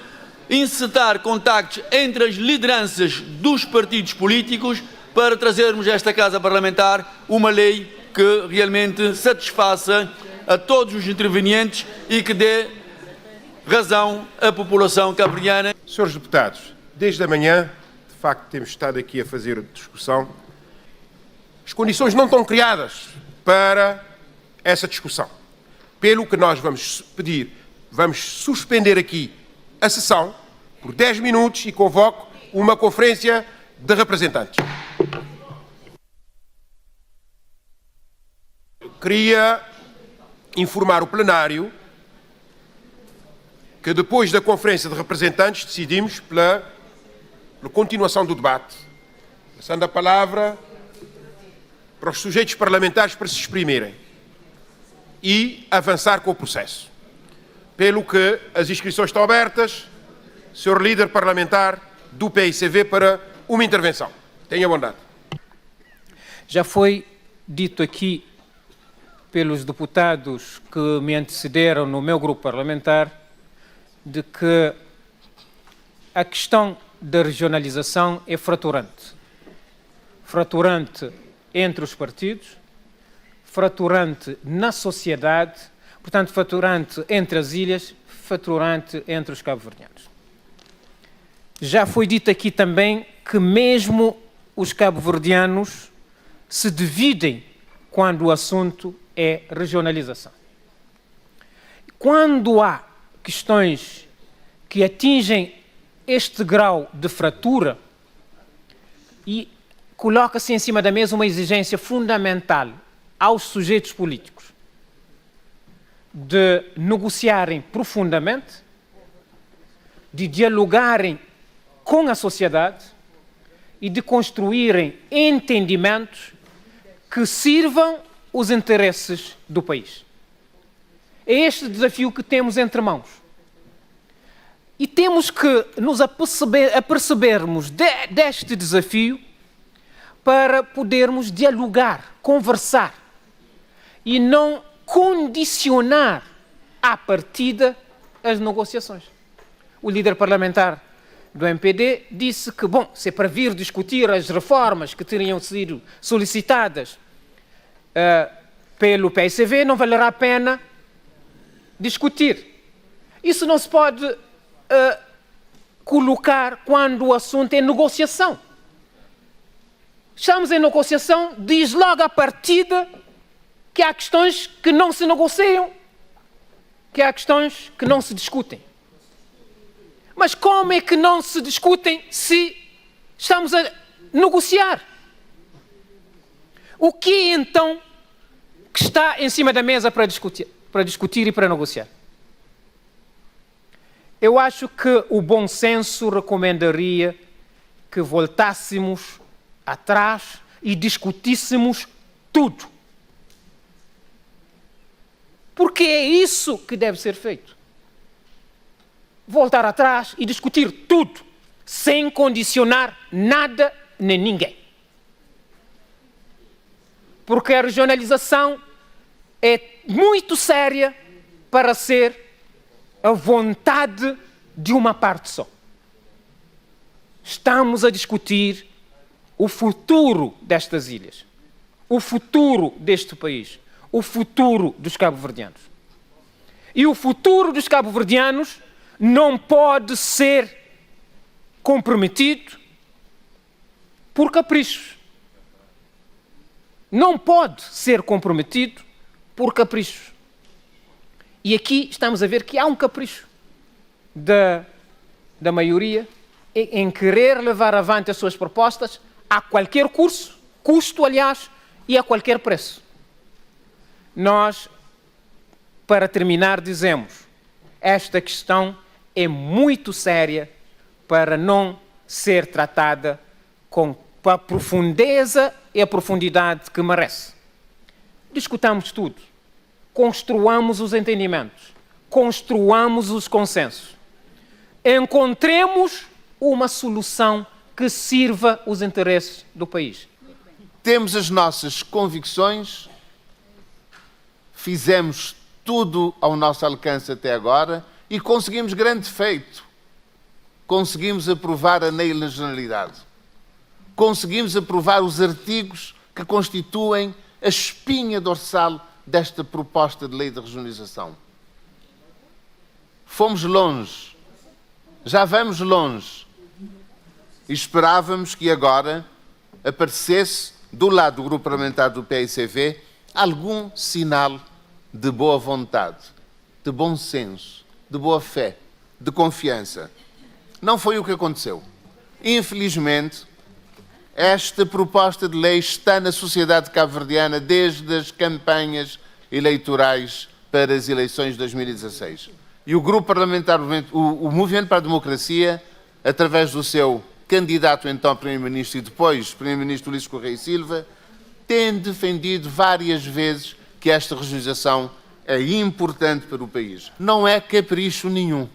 encetar contactos entre as lideranças dos partidos políticos para trazermos a esta Casa Parlamentar uma lei que realmente satisfaça a todos os intervenientes e que dê razão à população cabo-verdiana. Senhores deputados, desde a manhã, de facto, temos estado aqui a fazer a discussão. As condições não estão criadas para essa discussão. Pelo que nós vamos pedir, vamos suspender aqui a sessão por 10 minutos e convoco uma conferência de representantes. Queria informar o plenário que depois da conferência de representantes decidimos pela continuação do debate, passando a palavra para os sujeitos parlamentares para se exprimirem e avançar com o processo. Pelo que as inscrições estão abertas, Sr. Líder Parlamentar do PICV, para uma intervenção. Tenha bondade. Já foi dito aqui pelos deputados que me antecederam no meu grupo parlamentar de que a questão da regionalização é fraturante. Fraturante entre os partidos, fraturante na sociedade, portanto, fraturante entre as ilhas, fraturante entre os cabo-verdianos. Já foi dito aqui também que mesmo os cabo-verdianos se dividem quando o assunto é regionalização. Quando há questões que atingem este grau de fratura e coloca-se em cima da mesa uma exigência fundamental aos sujeitos políticos de negociarem profundamente, de dialogarem com a sociedade e de construírem entendimentos que sirvam os interesses do país. É este desafio que temos entre mãos. E temos que nos apercebermos deste desafio para podermos dialogar, conversar e não condicionar à partida as negociações. O líder parlamentar do MPD disse que, bom, se é para vir discutir as reformas que teriam sido solicitadas pelo PSV, não valerá a pena discutir. Isso não se pode colocar quando o assunto é negociação. Estamos em negociação, diz logo à partida que há questões que não se negociam, que há questões que não se discutem. Mas como é que não se discutem se estamos a negociar? O que é, então, que está em cima da mesa para discutir e para negociar? Eu acho que o bom senso recomendaria que voltássemos atrás e discutíssemos tudo. Porque é isso que deve ser feito. Voltar atrás e discutir tudo, sem condicionar nada nem ninguém. Porque a regionalização é muito séria para ser a vontade de uma parte só. Estamos a discutir o futuro destas ilhas, o futuro deste país, o futuro dos cabo-verdianos. E o futuro dos cabo-verdianos não pode ser comprometido por caprichos. Não pode ser comprometido por caprichos. E aqui estamos a ver que há um capricho da maioria em querer levar avante as suas propostas a qualquer custo, aliás, e a qualquer preço. Nós, para terminar, dizemos: esta questão é muito séria para não ser tratada com a profundeza e a profundidade que merece. Discutamos tudo, construamos os entendimentos, construamos os consensos, encontremos uma solução que sirva os interesses do país. Temos as nossas convicções, fizemos tudo ao nosso alcance até agora e conseguimos grande feito. Conseguimos aprovar a lei na generalidade. Conseguimos aprovar os artigos que constituem a espinha dorsal desta proposta de lei de regionalização. Fomos longe, já vamos longe. E esperávamos que agora aparecesse, do lado do grupo parlamentar do PICV, algum sinal de boa vontade, de bom senso, de boa fé, de confiança. Não foi o que aconteceu. Infelizmente, esta proposta de lei está na sociedade cabo-verdiana desde as campanhas eleitorais para as eleições de 2016. E o grupo parlamentar, o Movimento para a Democracia, através do seu candidato então Primeiro-Ministro e depois Primeiro-Ministro Ulisses Correia e Silva, tem defendido várias vezes que esta regionalização é importante para o país. Não é capricho nenhum.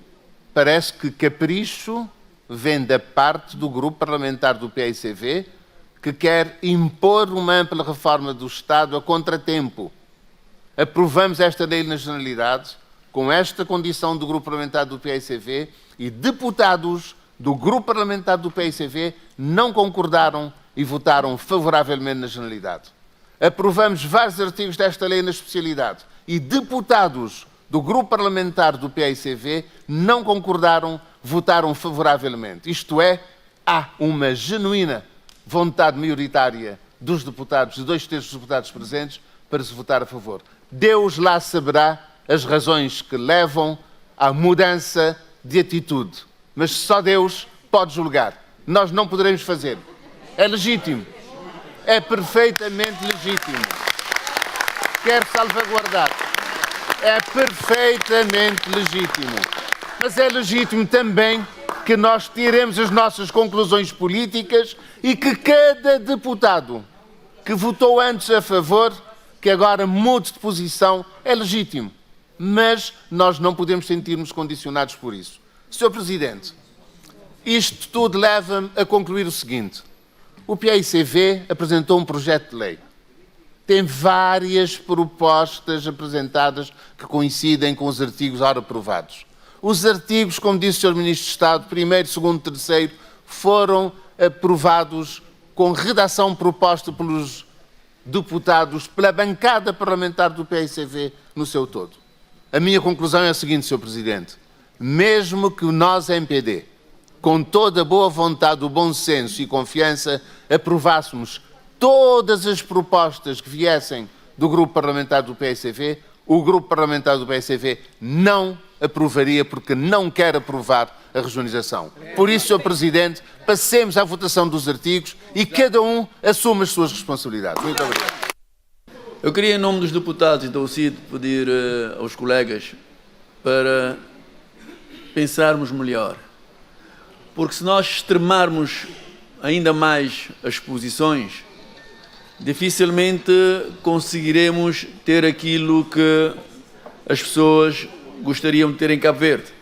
Parece que capricho vem da parte do grupo parlamentar do PICV, que quer impor uma ampla reforma do Estado a contratempo. Aprovamos esta lei na generalidade, com esta condição do grupo parlamentar do PICV, e deputados do grupo parlamentar do PICV não concordaram e votaram favoravelmente na generalidade. Aprovamos vários artigos desta lei na especialidade e deputados do grupo parlamentar do PICV não concordaram, votaram favoravelmente. Isto é, há uma genuína vontade maioritária dos deputados, de 2/3 dos deputados presentes, para se votar a favor. Deus lá saberá as razões que levam à mudança de atitude. mas só Deus pode julgar. Nós não poderemos fazer. É legítimo. É perfeitamente legítimo. Quero salvaguardar. É perfeitamente legítimo. Mas é legítimo também que nós tiremos as nossas conclusões políticas e que cada deputado que votou antes a favor, que agora mude de posição, é legítimo. Mas nós não podemos sentir-nos condicionados por isso. Sr. Presidente, isto tudo leva-me a concluir o seguinte. O PAICV apresentou um projeto de lei. Tem várias propostas apresentadas que coincidem com os artigos ora aprovados. Os artigos, como disse o Sr. Ministro de Estado, 1º, 2º, 3º, foram aprovados com redação proposta pelos deputados, pela bancada parlamentar do PAICV no seu todo. A minha conclusão é a seguinte, Sr. Presidente. Mesmo que nós, MPD, com toda a boa vontade, o bom senso e confiança, aprovássemos todas as propostas que viessem do grupo parlamentar do PAICV, o grupo parlamentar do PAICV não aprovaria porque não quer aprovar a regionalização. Por isso, Sr. Presidente, passemos à votação dos artigos e cada um assume as suas responsabilidades. Muito obrigado. Eu queria, em nome dos deputados e da UCID, pedir aos colegas para pensarmos melhor. Porque se nós extremarmos ainda mais as posições, dificilmente conseguiremos ter aquilo que as pessoas gostariam de ter em Cabo Verde.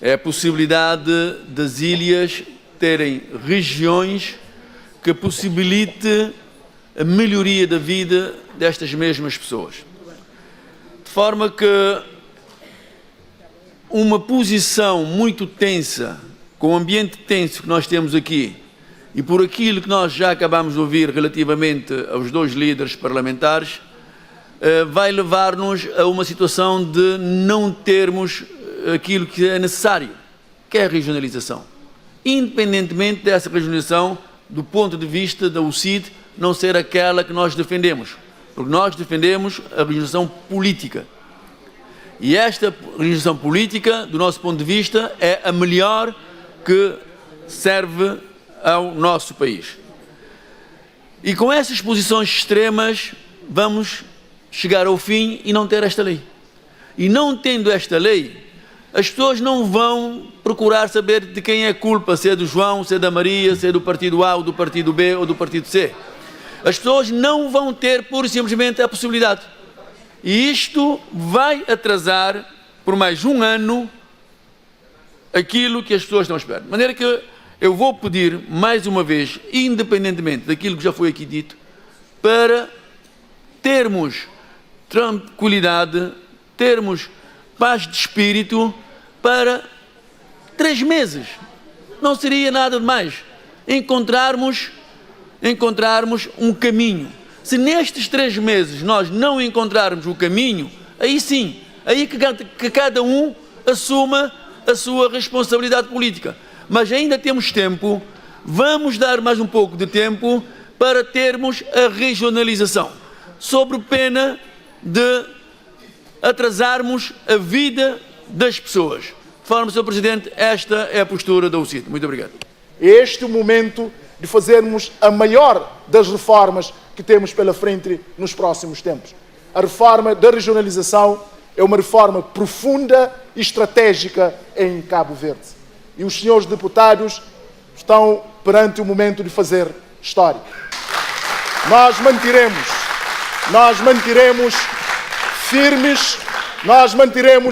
É a possibilidade das ilhas terem regiões que possibilite a melhoria da vida destas mesmas pessoas. De forma que uma posição muito tensa, com o ambiente tenso que nós temos aqui, e por aquilo que nós já acabamos de ouvir relativamente aos dois líderes parlamentares, vai levar-nos a uma situação de não termos aquilo que é necessário, que é a regionalização. Independentemente dessa regionalização, do ponto de vista da UCID, não ser aquela que nós defendemos, porque nós defendemos a regionalização política. E esta regionalização política, do nosso ponto de vista, é a melhor que serve ao nosso país. E com essas posições extremas, vamos chegar ao fim e não ter esta lei. E não tendo esta lei, as pessoas não vão procurar saber de quem é a culpa, se é do João, se é da Maria, se é do partido A, ou do partido B, ou do partido C. As pessoas não vão ter, pura e simplesmente, a possibilidade. E isto vai atrasar, por mais um ano, aquilo que as pessoas estão a esperar. De maneira que eu vou pedir, mais uma vez, independentemente daquilo que já foi aqui dito, para termos tranquilidade, termos paz de espírito para 3 meses. Não seria nada demais encontrarmos um caminho. Se nestes 3 meses nós não encontrarmos o caminho, aí sim, aí que cada um assuma a sua responsabilidade política. Mas ainda temos tempo, vamos dar mais um pouco de tempo para termos a regionalização, sob pena de atrasarmos a vida das pessoas. De forma, Sr. Presidente, esta é a postura da UCID. Muito obrigado. Este é o momento de fazermos a maior das reformas que temos pela frente nos próximos tempos. A reforma da regionalização é uma reforma profunda e estratégica em Cabo Verde. E os senhores deputados estão perante o momento de fazer história. Nós manteremos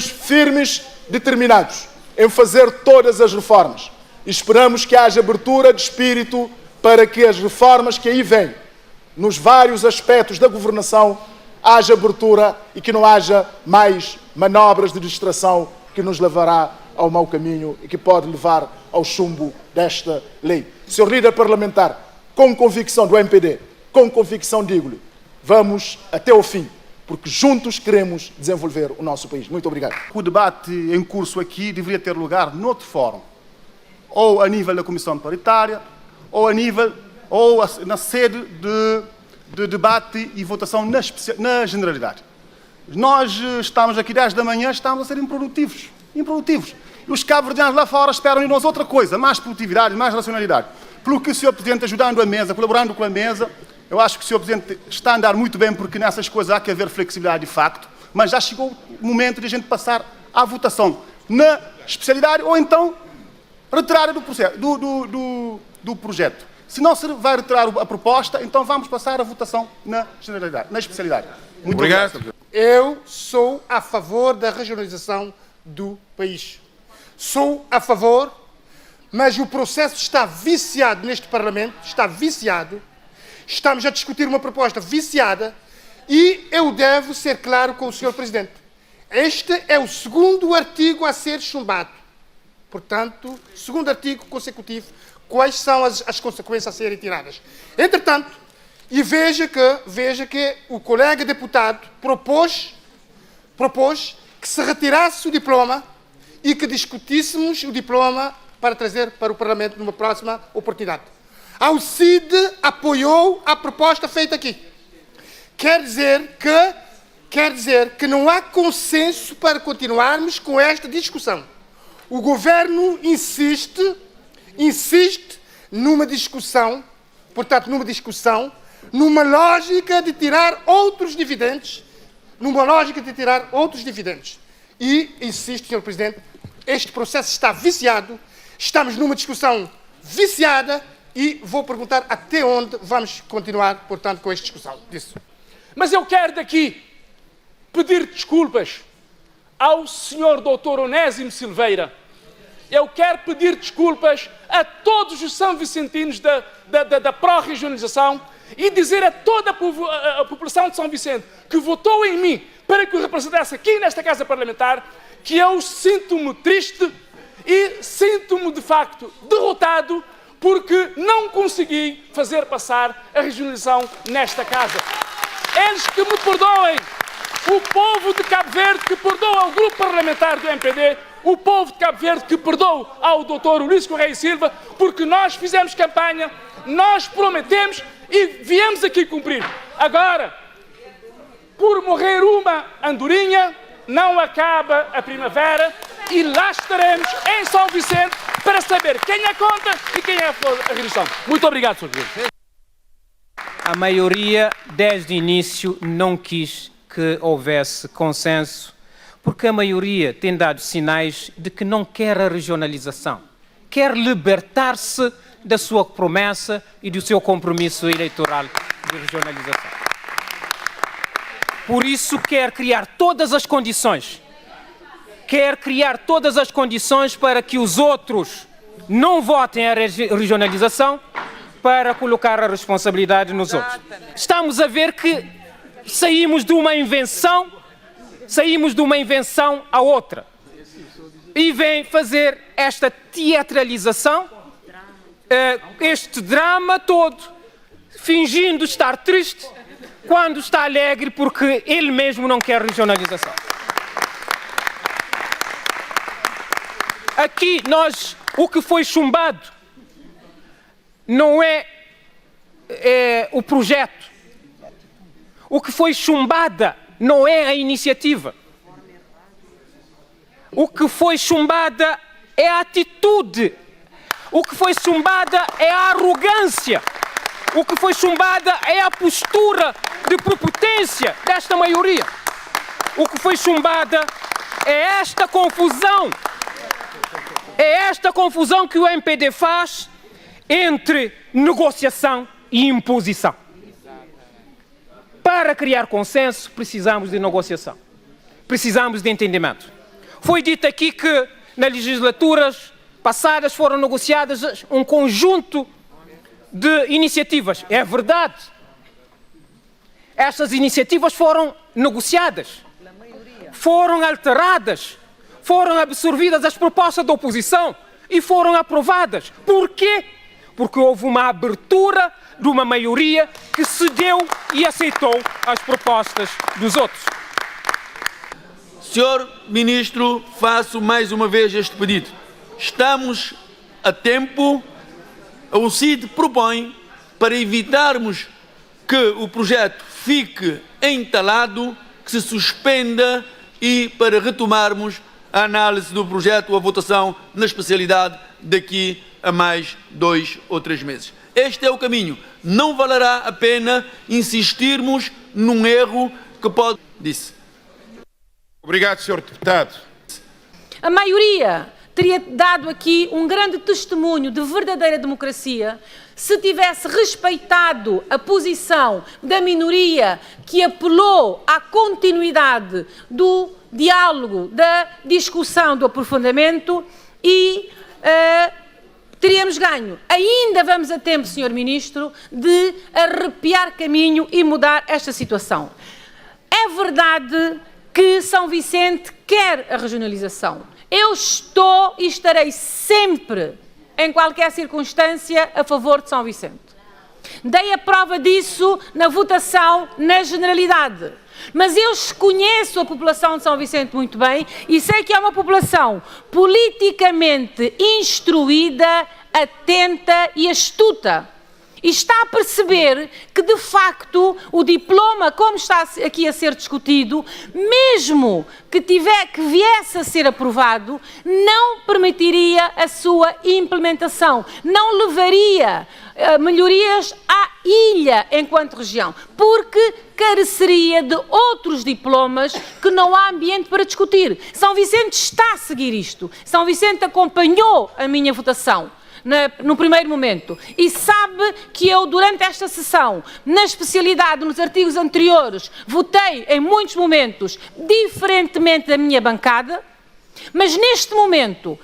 firmes, determinados em fazer todas as reformas. E esperamos que haja abertura de espírito para que as reformas que aí vêm, nos vários aspectos da governação, haja abertura e que não haja mais manobras de distração que nos levará ao mau caminho e que pode levar ao chumbo desta lei. Sr. líder parlamentar, com convicção do MPD, com convicção digo-lhe, vamos até ao fim, porque juntos queremos desenvolver o nosso país. Muito obrigado. O debate em curso aqui deveria ter lugar noutro fórum, ou a nível da Comissão Paritária, ou na sede de debate e votação na generalidade. Nós estamos aqui 10 da manhã, estamos a ser improdutivos. E os cabo-verdianos lá fora esperam de nós outra coisa, mais produtividade, mais racionalidade. Pelo que o Sr. Presidente, ajudando a mesa, colaborando com a mesa, eu acho que o Sr. Presidente está a andar muito bem, porque nessas coisas há que haver flexibilidade de facto, mas já chegou o momento de a gente passar à votação na especialidade ou então retirada do projeto. Se não se vai retirar a proposta, então vamos passar à votação na generalidade, na especialidade. Muito obrigado. Eu sou a favor da regionalização do país. Sou a favor, mas o processo está viciado neste Parlamento, está viciado. Estamos a discutir uma proposta viciada e eu devo ser claro com o Sr. Presidente. Este é o segundo artigo a ser chumbado. Portanto, segundo artigo consecutivo, quais são as consequências a serem tiradas. Entretanto, e veja que o colega deputado propôs que se retirasse o diploma e que discutíssemos o diploma para trazer para o Parlamento numa próxima oportunidade. A UCID apoiou a proposta feita aqui. Quer dizer que não há consenso para continuarmos com esta discussão. O Governo insiste numa discussão, numa lógica de tirar outros dividendos, E insisto, Sr. Presidente, este processo está viciado, estamos numa discussão viciada e vou perguntar até onde vamos continuar, portanto, com esta discussão. Mas eu quero daqui pedir desculpas ao Sr. Dr. Onésimo Silveira. Eu quero pedir desculpas a todos os são-vicentinos da pró-regionalização e dizer a toda a população de São Vicente que votou em mim para que o representasse aqui nesta Casa Parlamentar, que eu sinto-me triste e sinto-me, de facto, derrotado porque não consegui fazer passar a regionalização nesta Casa. Eles que me perdoem, o povo de Cabo Verde que perdoa ao grupo parlamentar do MPD, o povo de Cabo Verde que perdoa ao Dr. Ulisses Correia Silva, porque nós fizemos campanha, nós prometemos e viemos aqui cumprir. Agora, por morrer uma andorinha, não acaba a primavera e lá estaremos em São Vicente para saber quem é contra e quem é a favor da redução. Muito obrigado, Sr. Presidente. A maioria, desde o início, não quis que houvesse consenso, porque a maioria tem dado sinais de que não quer a regionalização, quer libertar-se da sua promessa e do seu compromisso eleitoral de regionalização. Por isso quer criar todas as condições, para que os outros não votem a regionalização, para colocar a responsabilidade nos outros. Estamos a ver que saímos de uma invenção a outra. E vem fazer esta teatralização, este drama todo, fingindo estar triste, quando está alegre porque ele mesmo não quer regionalização. Aqui o que foi chumbado não é o projeto. O que foi chumbada não é a iniciativa. O que foi chumbada é a atitude. O que foi chumbada é a arrogância. O que foi chumbada é a postura de prepotência desta maioria. O que foi chumbada é esta confusão. É esta confusão que o MPD faz entre negociação e imposição. Para criar consenso, precisamos de negociação. Precisamos de entendimento. Foi dito aqui que nas legislaturas passadas foram negociadas um conjunto de iniciativas. É verdade. Estas iniciativas foram negociadas, foram alteradas, foram absorvidas as propostas da oposição e foram aprovadas. Por quê? Porque houve uma abertura de uma maioria que cedeu e aceitou as propostas dos outros. Senhor Ministro, faço mais uma vez este pedido. Estamos a tempo, o CID propõe, para evitarmos que o projeto fique entalado, que se suspenda e para retomarmos a análise do projeto ou a votação na especialidade daqui a mais 2 ou 3 meses. Este é o caminho. Não valerá a pena insistirmos num erro que pode... Disse. Obrigado, Sr. Deputado. A maioria teria dado aqui um grande testemunho de verdadeira democracia se tivesse respeitado a posição da minoria que apelou à continuidade do diálogo, da discussão, do aprofundamento e teríamos ganho. Ainda vamos a tempo, Sr. Ministro, de arrepiar caminho e mudar esta situação. É verdade que São Vicente quer a regionalização. Eu estou e estarei sempre, em qualquer circunstância, a favor de São Vicente. Dei a prova disso na votação na generalidade. Mas eu conheço a população de São Vicente muito bem e sei que é uma população politicamente instruída, atenta e astuta. E está a perceber que, de facto, o diploma, como está aqui a ser discutido, mesmo que viesse a ser aprovado, não permitiria a sua implementação, não levaria melhorias à ilha enquanto região, porque careceria de outros diplomas que não há ambiente para discutir. São Vicente está a seguir isto. São Vicente acompanhou a minha votação no primeiro momento e sabe que eu, durante esta sessão, na especialidade, nos artigos anteriores, votei em muitos momentos diferentemente da minha bancada, mas neste momento,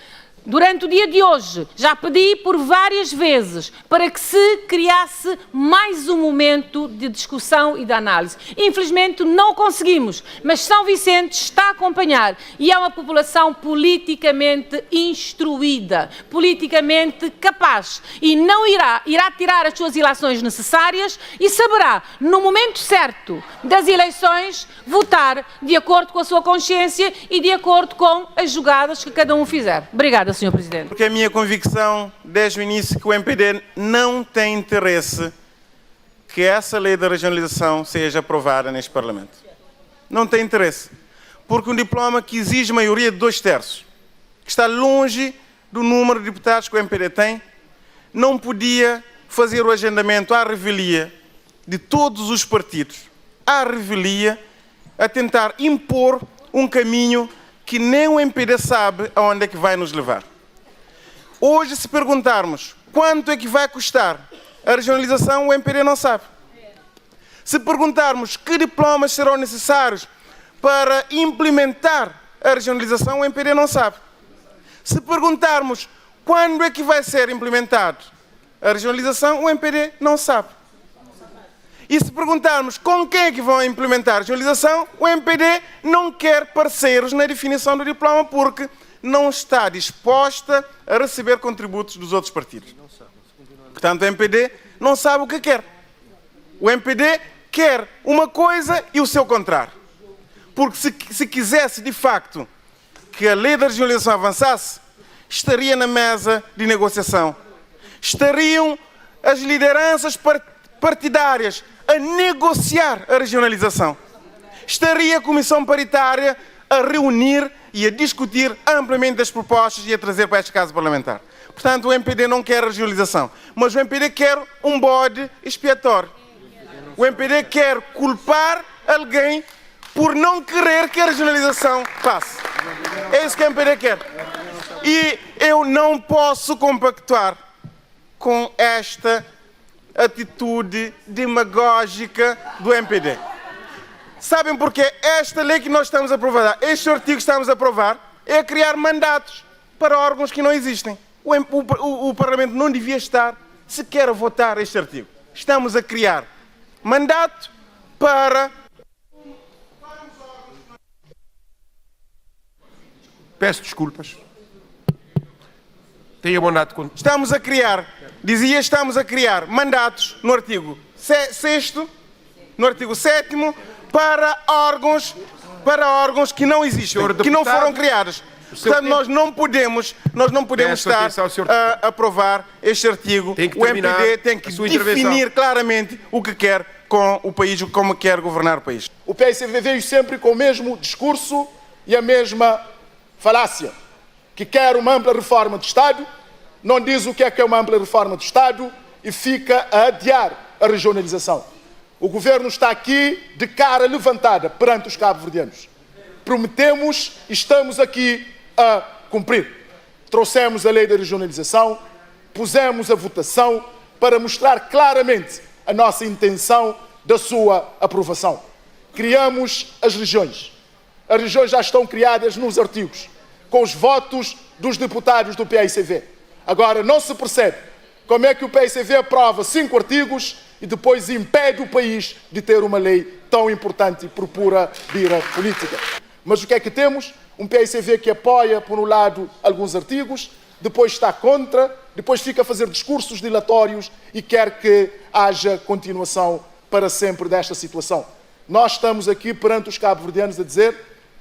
durante o dia de hoje, já pedi por várias vezes para que se criasse mais um momento de discussão e de análise. Infelizmente não conseguimos, mas São Vicente está a acompanhar e é uma população politicamente instruída, politicamente capaz e não irá tirar as suas ilações necessárias e saberá, no momento certo das eleições, votar de acordo com a sua consciência e de acordo com as jogadas que cada um fizer. Obrigada, Sr. Presidente. Porque a minha convicção, desde o início, que o MPD não tem interesse que essa lei da regionalização seja aprovada neste Parlamento. Não tem interesse. Porque um diploma que exige maioria de 2/3, que está longe do número de deputados que o MPD tem, não podia fazer o agendamento à revelia de todos os partidos, à revelia, a tentar impor um caminho que nem o MPD sabe aonde é que vai nos levar. Hoje, se perguntarmos quanto é que vai custar a regionalização, o MPD não sabe. Se perguntarmos que diplomas serão necessários para implementar a regionalização, o MPD não sabe. Se perguntarmos quando é que vai ser implementado a regionalização, o MPD não sabe. E se perguntarmos com quem é que vão implementar a regionalização, o MPD não quer parceiros na definição do diploma porque não está disposta a receber contributos dos outros partidos. Portanto, o MPD não sabe o que quer. O MPD quer uma coisa e o seu contrário. Porque se quisesse, de facto, que a lei da regionalização avançasse, estaria na mesa de negociação. Estariam as lideranças partidárias a negociar a regionalização. Estaria a Comissão Paritária a reunir e a discutir amplamente as propostas e a trazer para esta Casa Parlamentar. Portanto, o MPD não quer a regionalização, mas o MPD quer um bode expiatório. O MPD quer culpar alguém por não querer que a regionalização passe. É isso que o MPD quer. E eu não posso compactuar com esta atitude demagógica do MPD. Sabem porquê? Esta lei que nós estamos a aprovar, este artigo que estamos a aprovar, é criar mandatos para órgãos que não existem. O Parlamento não devia estar sequer a votar este artigo. Estamos a criar mandato para... Peço desculpas. Tenha bondade com... Estamos a criar mandatos no artigo 6º, no artigo 7º, para órgãos que não existem, que não foram criados. Portanto, nós não podemos estar a aprovar este artigo. O MPD tem que definir claramente o que quer com o país, como quer governar o país. O PSV veio sempre com o mesmo discurso e a mesma falácia, que quer uma ampla reforma do Estado, não diz o que é uma ampla reforma do Estado e fica a adiar a regionalização. O governo está aqui de cara levantada perante os cabo-verdianos. Prometemos e estamos aqui a cumprir. Trouxemos a lei da regionalização, pusemos a votação para mostrar claramente a nossa intenção da sua aprovação. Criamos as regiões. As regiões já estão criadas nos artigos, com os votos dos deputados do PAICV. Agora, não se percebe como é que o PAICV aprova 5 artigos e depois impede o país de ter uma lei tão importante por pura bira política. Mas o que é que temos? Um PAICV que apoia, por um lado, alguns artigos, depois está contra, depois fica a fazer discursos dilatórios e quer que haja continuação para sempre desta situação. Nós estamos aqui perante os cabo-verdianos a dizer: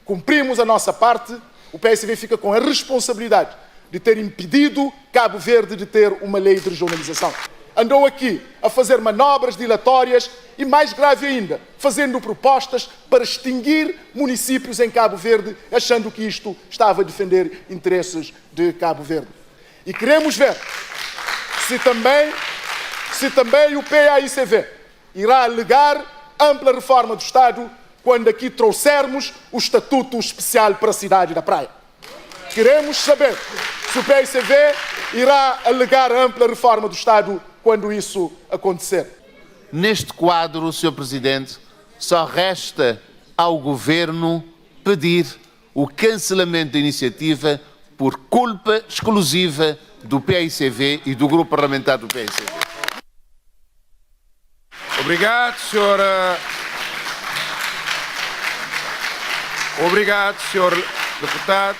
cumprimos a nossa parte. O PSV fica com a responsabilidade de ter impedido Cabo Verde de ter uma lei de regionalização. Andou aqui a fazer manobras dilatórias e, mais grave ainda, fazendo propostas para extinguir municípios em Cabo Verde, achando que isto estava a defender interesses de Cabo Verde. E queremos ver se também o PAICV irá alegar ampla reforma do Estado quando aqui trouxermos o Estatuto Especial para a cidade da Praia. Queremos saber se o PAICV irá alegar ampla reforma do Estado quando isso acontecer. Neste quadro, Sr. Presidente, só resta ao Governo pedir o cancelamento da iniciativa por culpa exclusiva do PAICV e do Grupo Parlamentar do PAICV. Obrigado, senhora. Obrigado, senhor deputado.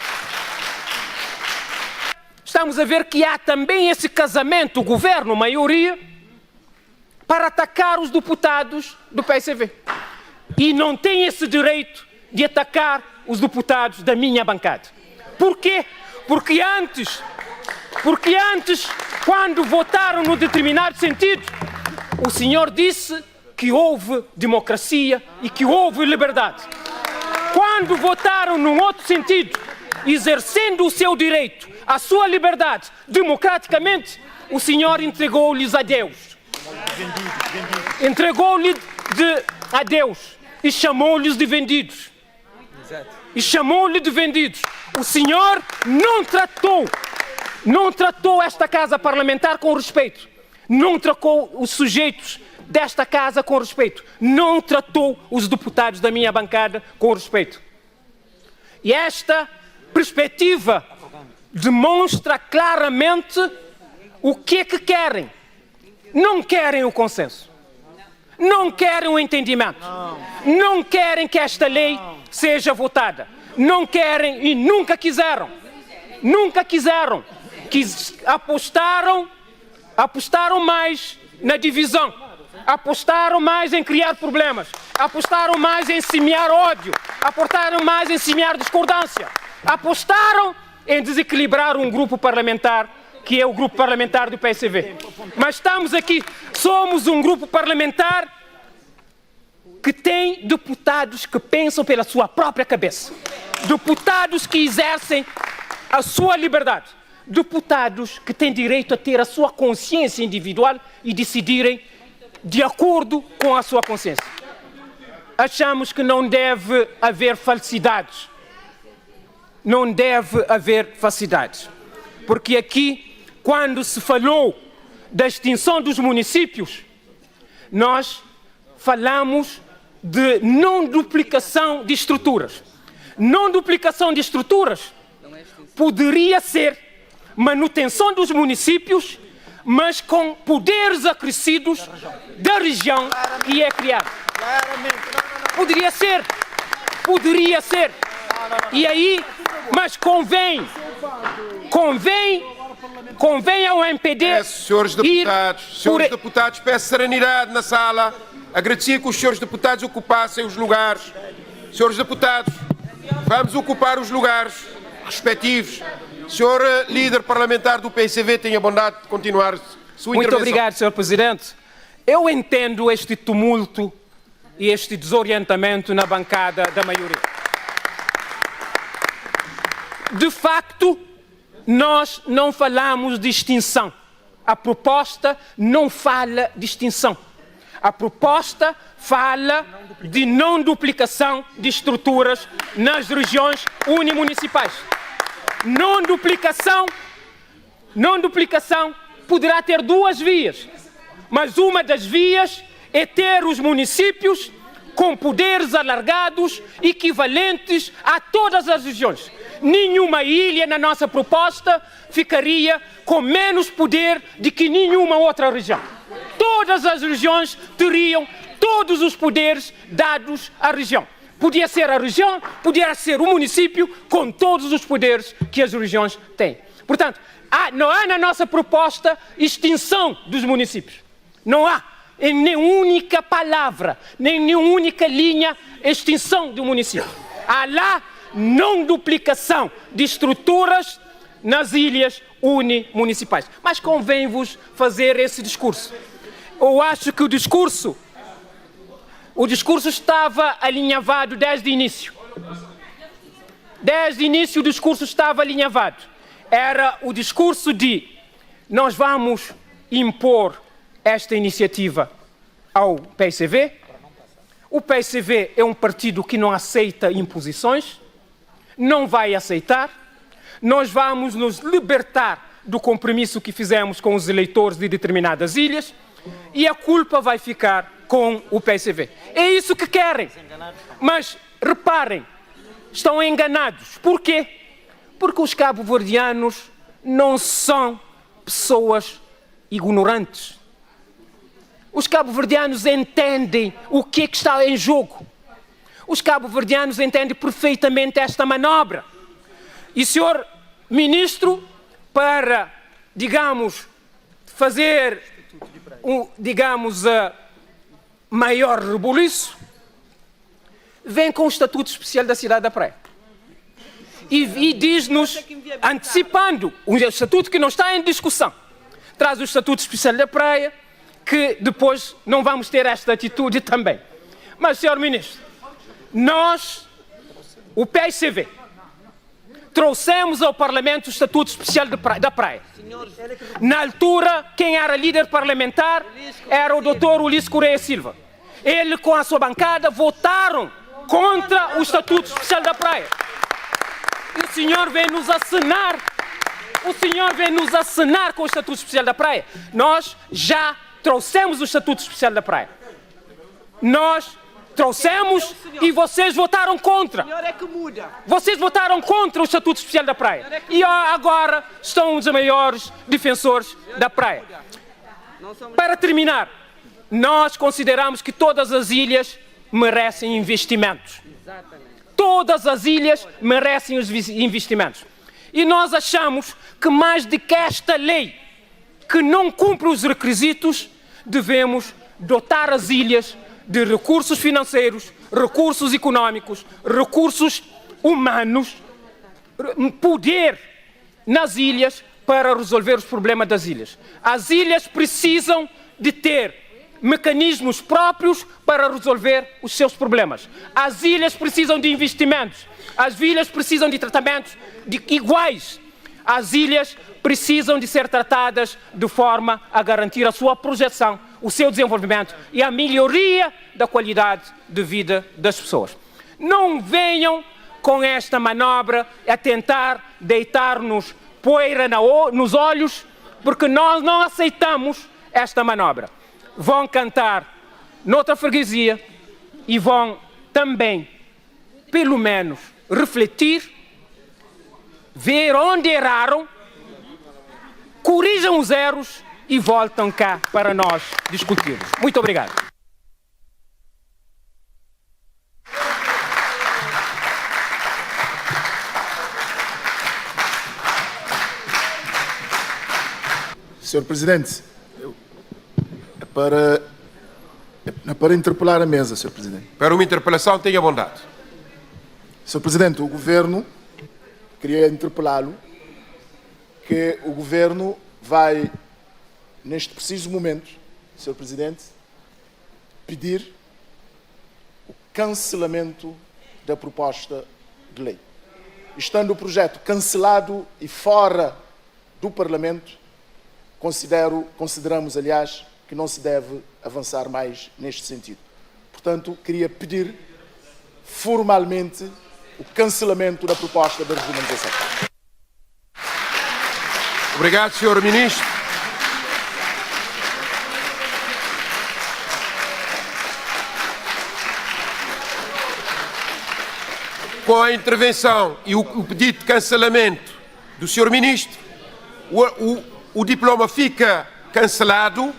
Estamos a ver que há também esse casamento, governo-maioria, para atacar os deputados do PSV. E não tem esse direito de atacar os deputados da minha bancada. Por quê? Porque antes, quando votaram num determinado sentido, o senhor disse que houve democracia e que houve liberdade. Quando votaram num outro sentido, exercendo o seu direito, a sua liberdade, democraticamente, o senhor entregou-lhes a Deus. Entregou-lhe a Deus e chamou-lhes de vendidos. E chamou-lhe de vendidos. O senhor não tratou esta casa parlamentar com respeito. Não tratou os sujeitos desta casa com respeito. Não tratou os deputados da minha bancada com respeito. E esta perspectiva demonstra claramente o que é que querem. Não querem o consenso. Não querem o entendimento. Não querem que esta lei seja votada. Não querem e nunca quiseram. Nunca quiseram. Apostaram mais na divisão. Apostaram mais em criar problemas. Apostaram mais em semear ódio. Apostaram mais em semear discordância. Apostaram em desequilibrar um grupo parlamentar, que é o grupo parlamentar do PSV. Mas estamos aqui, somos um grupo parlamentar que tem deputados que pensam pela sua própria cabeça. Deputados que exercem a sua liberdade. Deputados que têm direito a ter a sua consciência individual e decidirem de acordo com a sua consciência. Achamos que não deve haver falsidades. Não deve haver falsidades. Porque aqui, quando se falou da extinção dos municípios, nós falamos de não duplicação de estruturas. Não duplicação de estruturas poderia ser manutenção dos municípios, mas com poderes acrescidos da região que é criada. Poderia ser. E aí, mas convém ao MPD... Senhores deputados, peço serenidade na sala. Agradecia que os senhores deputados ocupassem os lugares. Senhores deputados, vamos ocupar os lugares respectivos. Senhor líder parlamentar do PSV, tenha a bondade de continuar sua intervenção. Muito obrigado, senhor presidente. Eu entendo este tumulto e este desorientamento na bancada da maioria. De facto, nós não falamos de extinção. A proposta não fala de extinção. A proposta fala de não duplicação de estruturas nas regiões unimunicipais. Não duplicação poderá ter duas vias, mas uma das vias é ter os municípios com poderes alargados equivalentes a todas as regiões. Nenhuma ilha na nossa proposta ficaria com menos poder do que nenhuma outra região. Todas as regiões teriam todos os poderes dados à região. Podia ser a região, podia ser o município com todos os poderes que as regiões têm. Portanto, não há na nossa proposta extinção dos municípios. Não há em nenhuma única palavra, nem nenhuma única linha extinção do município. Há lá não duplicação de estruturas nas ilhas unimunicipais. Mas convém-vos fazer esse discurso. Eu acho que o discurso estava alinhavado desde o início. Desde o início o discurso estava alinhavado. Era o discurso de nós vamos impor esta iniciativa ao PSV. O PSV é um partido que não aceita imposições, não vai aceitar. Nós vamos nos libertar do compromisso que fizemos com os eleitores de determinadas ilhas e a culpa vai ficar com o PSV. É isso que querem. Mas, reparem, estão enganados. Por quê? Porque os cabo-verdianos não são pessoas ignorantes. Os cabo-verdianos entendem o que é que está em jogo. Os cabo-verdianos entendem perfeitamente esta manobra. E, senhor ministro, para, digamos, fazer, maior rebuliço, vem com o Estatuto Especial da Cidade da Praia. E diz-nos, antecipando, o Estatuto que não está em discussão, traz o Estatuto Especial da Praia, que depois não vamos ter esta atitude também. Mas, senhor ministro, nós, o PSV, trouxemos ao Parlamento o Estatuto Especial da Praia. Na altura, quem era líder parlamentar era o Dr. Ulisses Correia Silva. Ele, com a sua bancada, votaram contra o Estatuto Especial da Praia. E o senhor vem nos acenar com o Estatuto Especial da Praia. Nós já trouxemos o Estatuto Especial da Praia. Nós trouxemos e vocês votaram contra. Vocês votaram contra o Estatuto Especial da Praia. E agora estão os maiores defensores da praia. Para terminar, nós consideramos que todas as ilhas merecem investimentos. Todas as ilhas merecem os investimentos. E nós achamos que mais do que esta lei, que não cumpre os requisitos, devemos dotar as ilhas de recursos financeiros, recursos económicos, recursos humanos, poder nas ilhas para resolver os problemas das ilhas. As ilhas precisam de ter mecanismos próprios para resolver os seus problemas. As ilhas precisam de investimentos. As ilhas precisam de tratamentos iguais. As ilhas precisam de ser tratadas de forma a garantir a sua projeção, o seu desenvolvimento e a melhoria da qualidade de vida das pessoas. Não venham com esta manobra a tentar deitar-nos poeira nos olhos, porque nós não aceitamos esta manobra. Vão cantar noutra freguesia e vão também, pelo menos, refletir, ver onde erraram, corrijam os erros e voltam cá para nós discutirmos. Muito obrigado. Senhor Presidente, para interpelar a mesa, Senhor Presidente. Para uma interpelação, tenha bondade. Senhor Presidente, o Governo, queria interpelá-lo, que o Governo vai, neste preciso momento, Senhor Presidente, pedir o cancelamento da proposta de lei. estando o projeto cancelado e fora do Parlamento, consideramos, aliás, que não se deve avançar mais neste sentido. Portanto, queria pedir formalmente o cancelamento da proposta de regionalização. Obrigado, Sr. Ministro. Com a intervenção e o pedido de cancelamento do Sr. Ministro, o diploma fica cancelado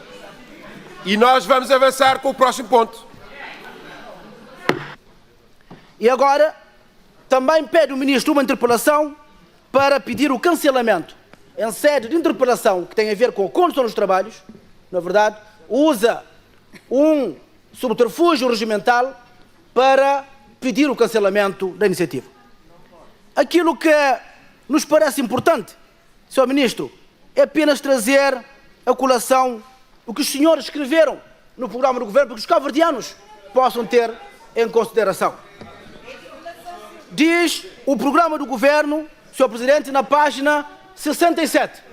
e nós vamos avançar com o próximo ponto. E agora, também pede o Ministro uma interpelação para pedir o cancelamento. Em sede de interpelação que tem a ver com a condução dos trabalhos, na verdade, usa um subterfúgio regimental para pedir o cancelamento da iniciativa. Aquilo que nos parece importante, Sr. Ministro, é apenas trazer a colação o que os senhores escreveram no programa do Governo, para que os cabo-verdianos possam ter em consideração. Diz o programa do Governo, Sr. Presidente, na página 67.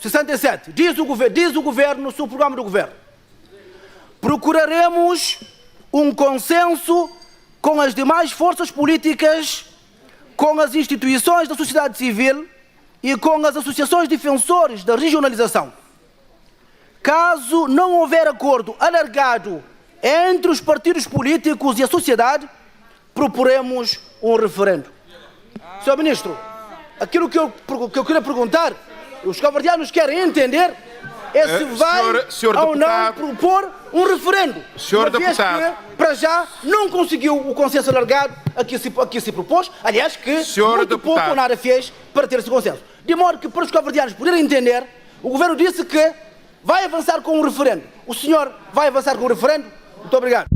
67. Diz o Governo no seu programa do Governo: procuraremos um consenso com as demais forças políticas, com as instituições da sociedade civil e com as associações defensores da regionalização. Caso não houver acordo alargado entre os partidos políticos e a sociedade, proporemos um referendo. Sr. Ministro, aquilo que eu queria perguntar, os cabo-verdianos querem entender é se vai ou não propor um referendo. Senhor deputado, que, para já, não conseguiu o consenso alargado a que se propôs, aliás, que muito pouco ou nada fez para ter esse consenso. De modo que, para os cabo-verdianos poderem entender, o Governo disse que vai avançar com um referendo. O senhor vai avançar com o referendo? Muito obrigado.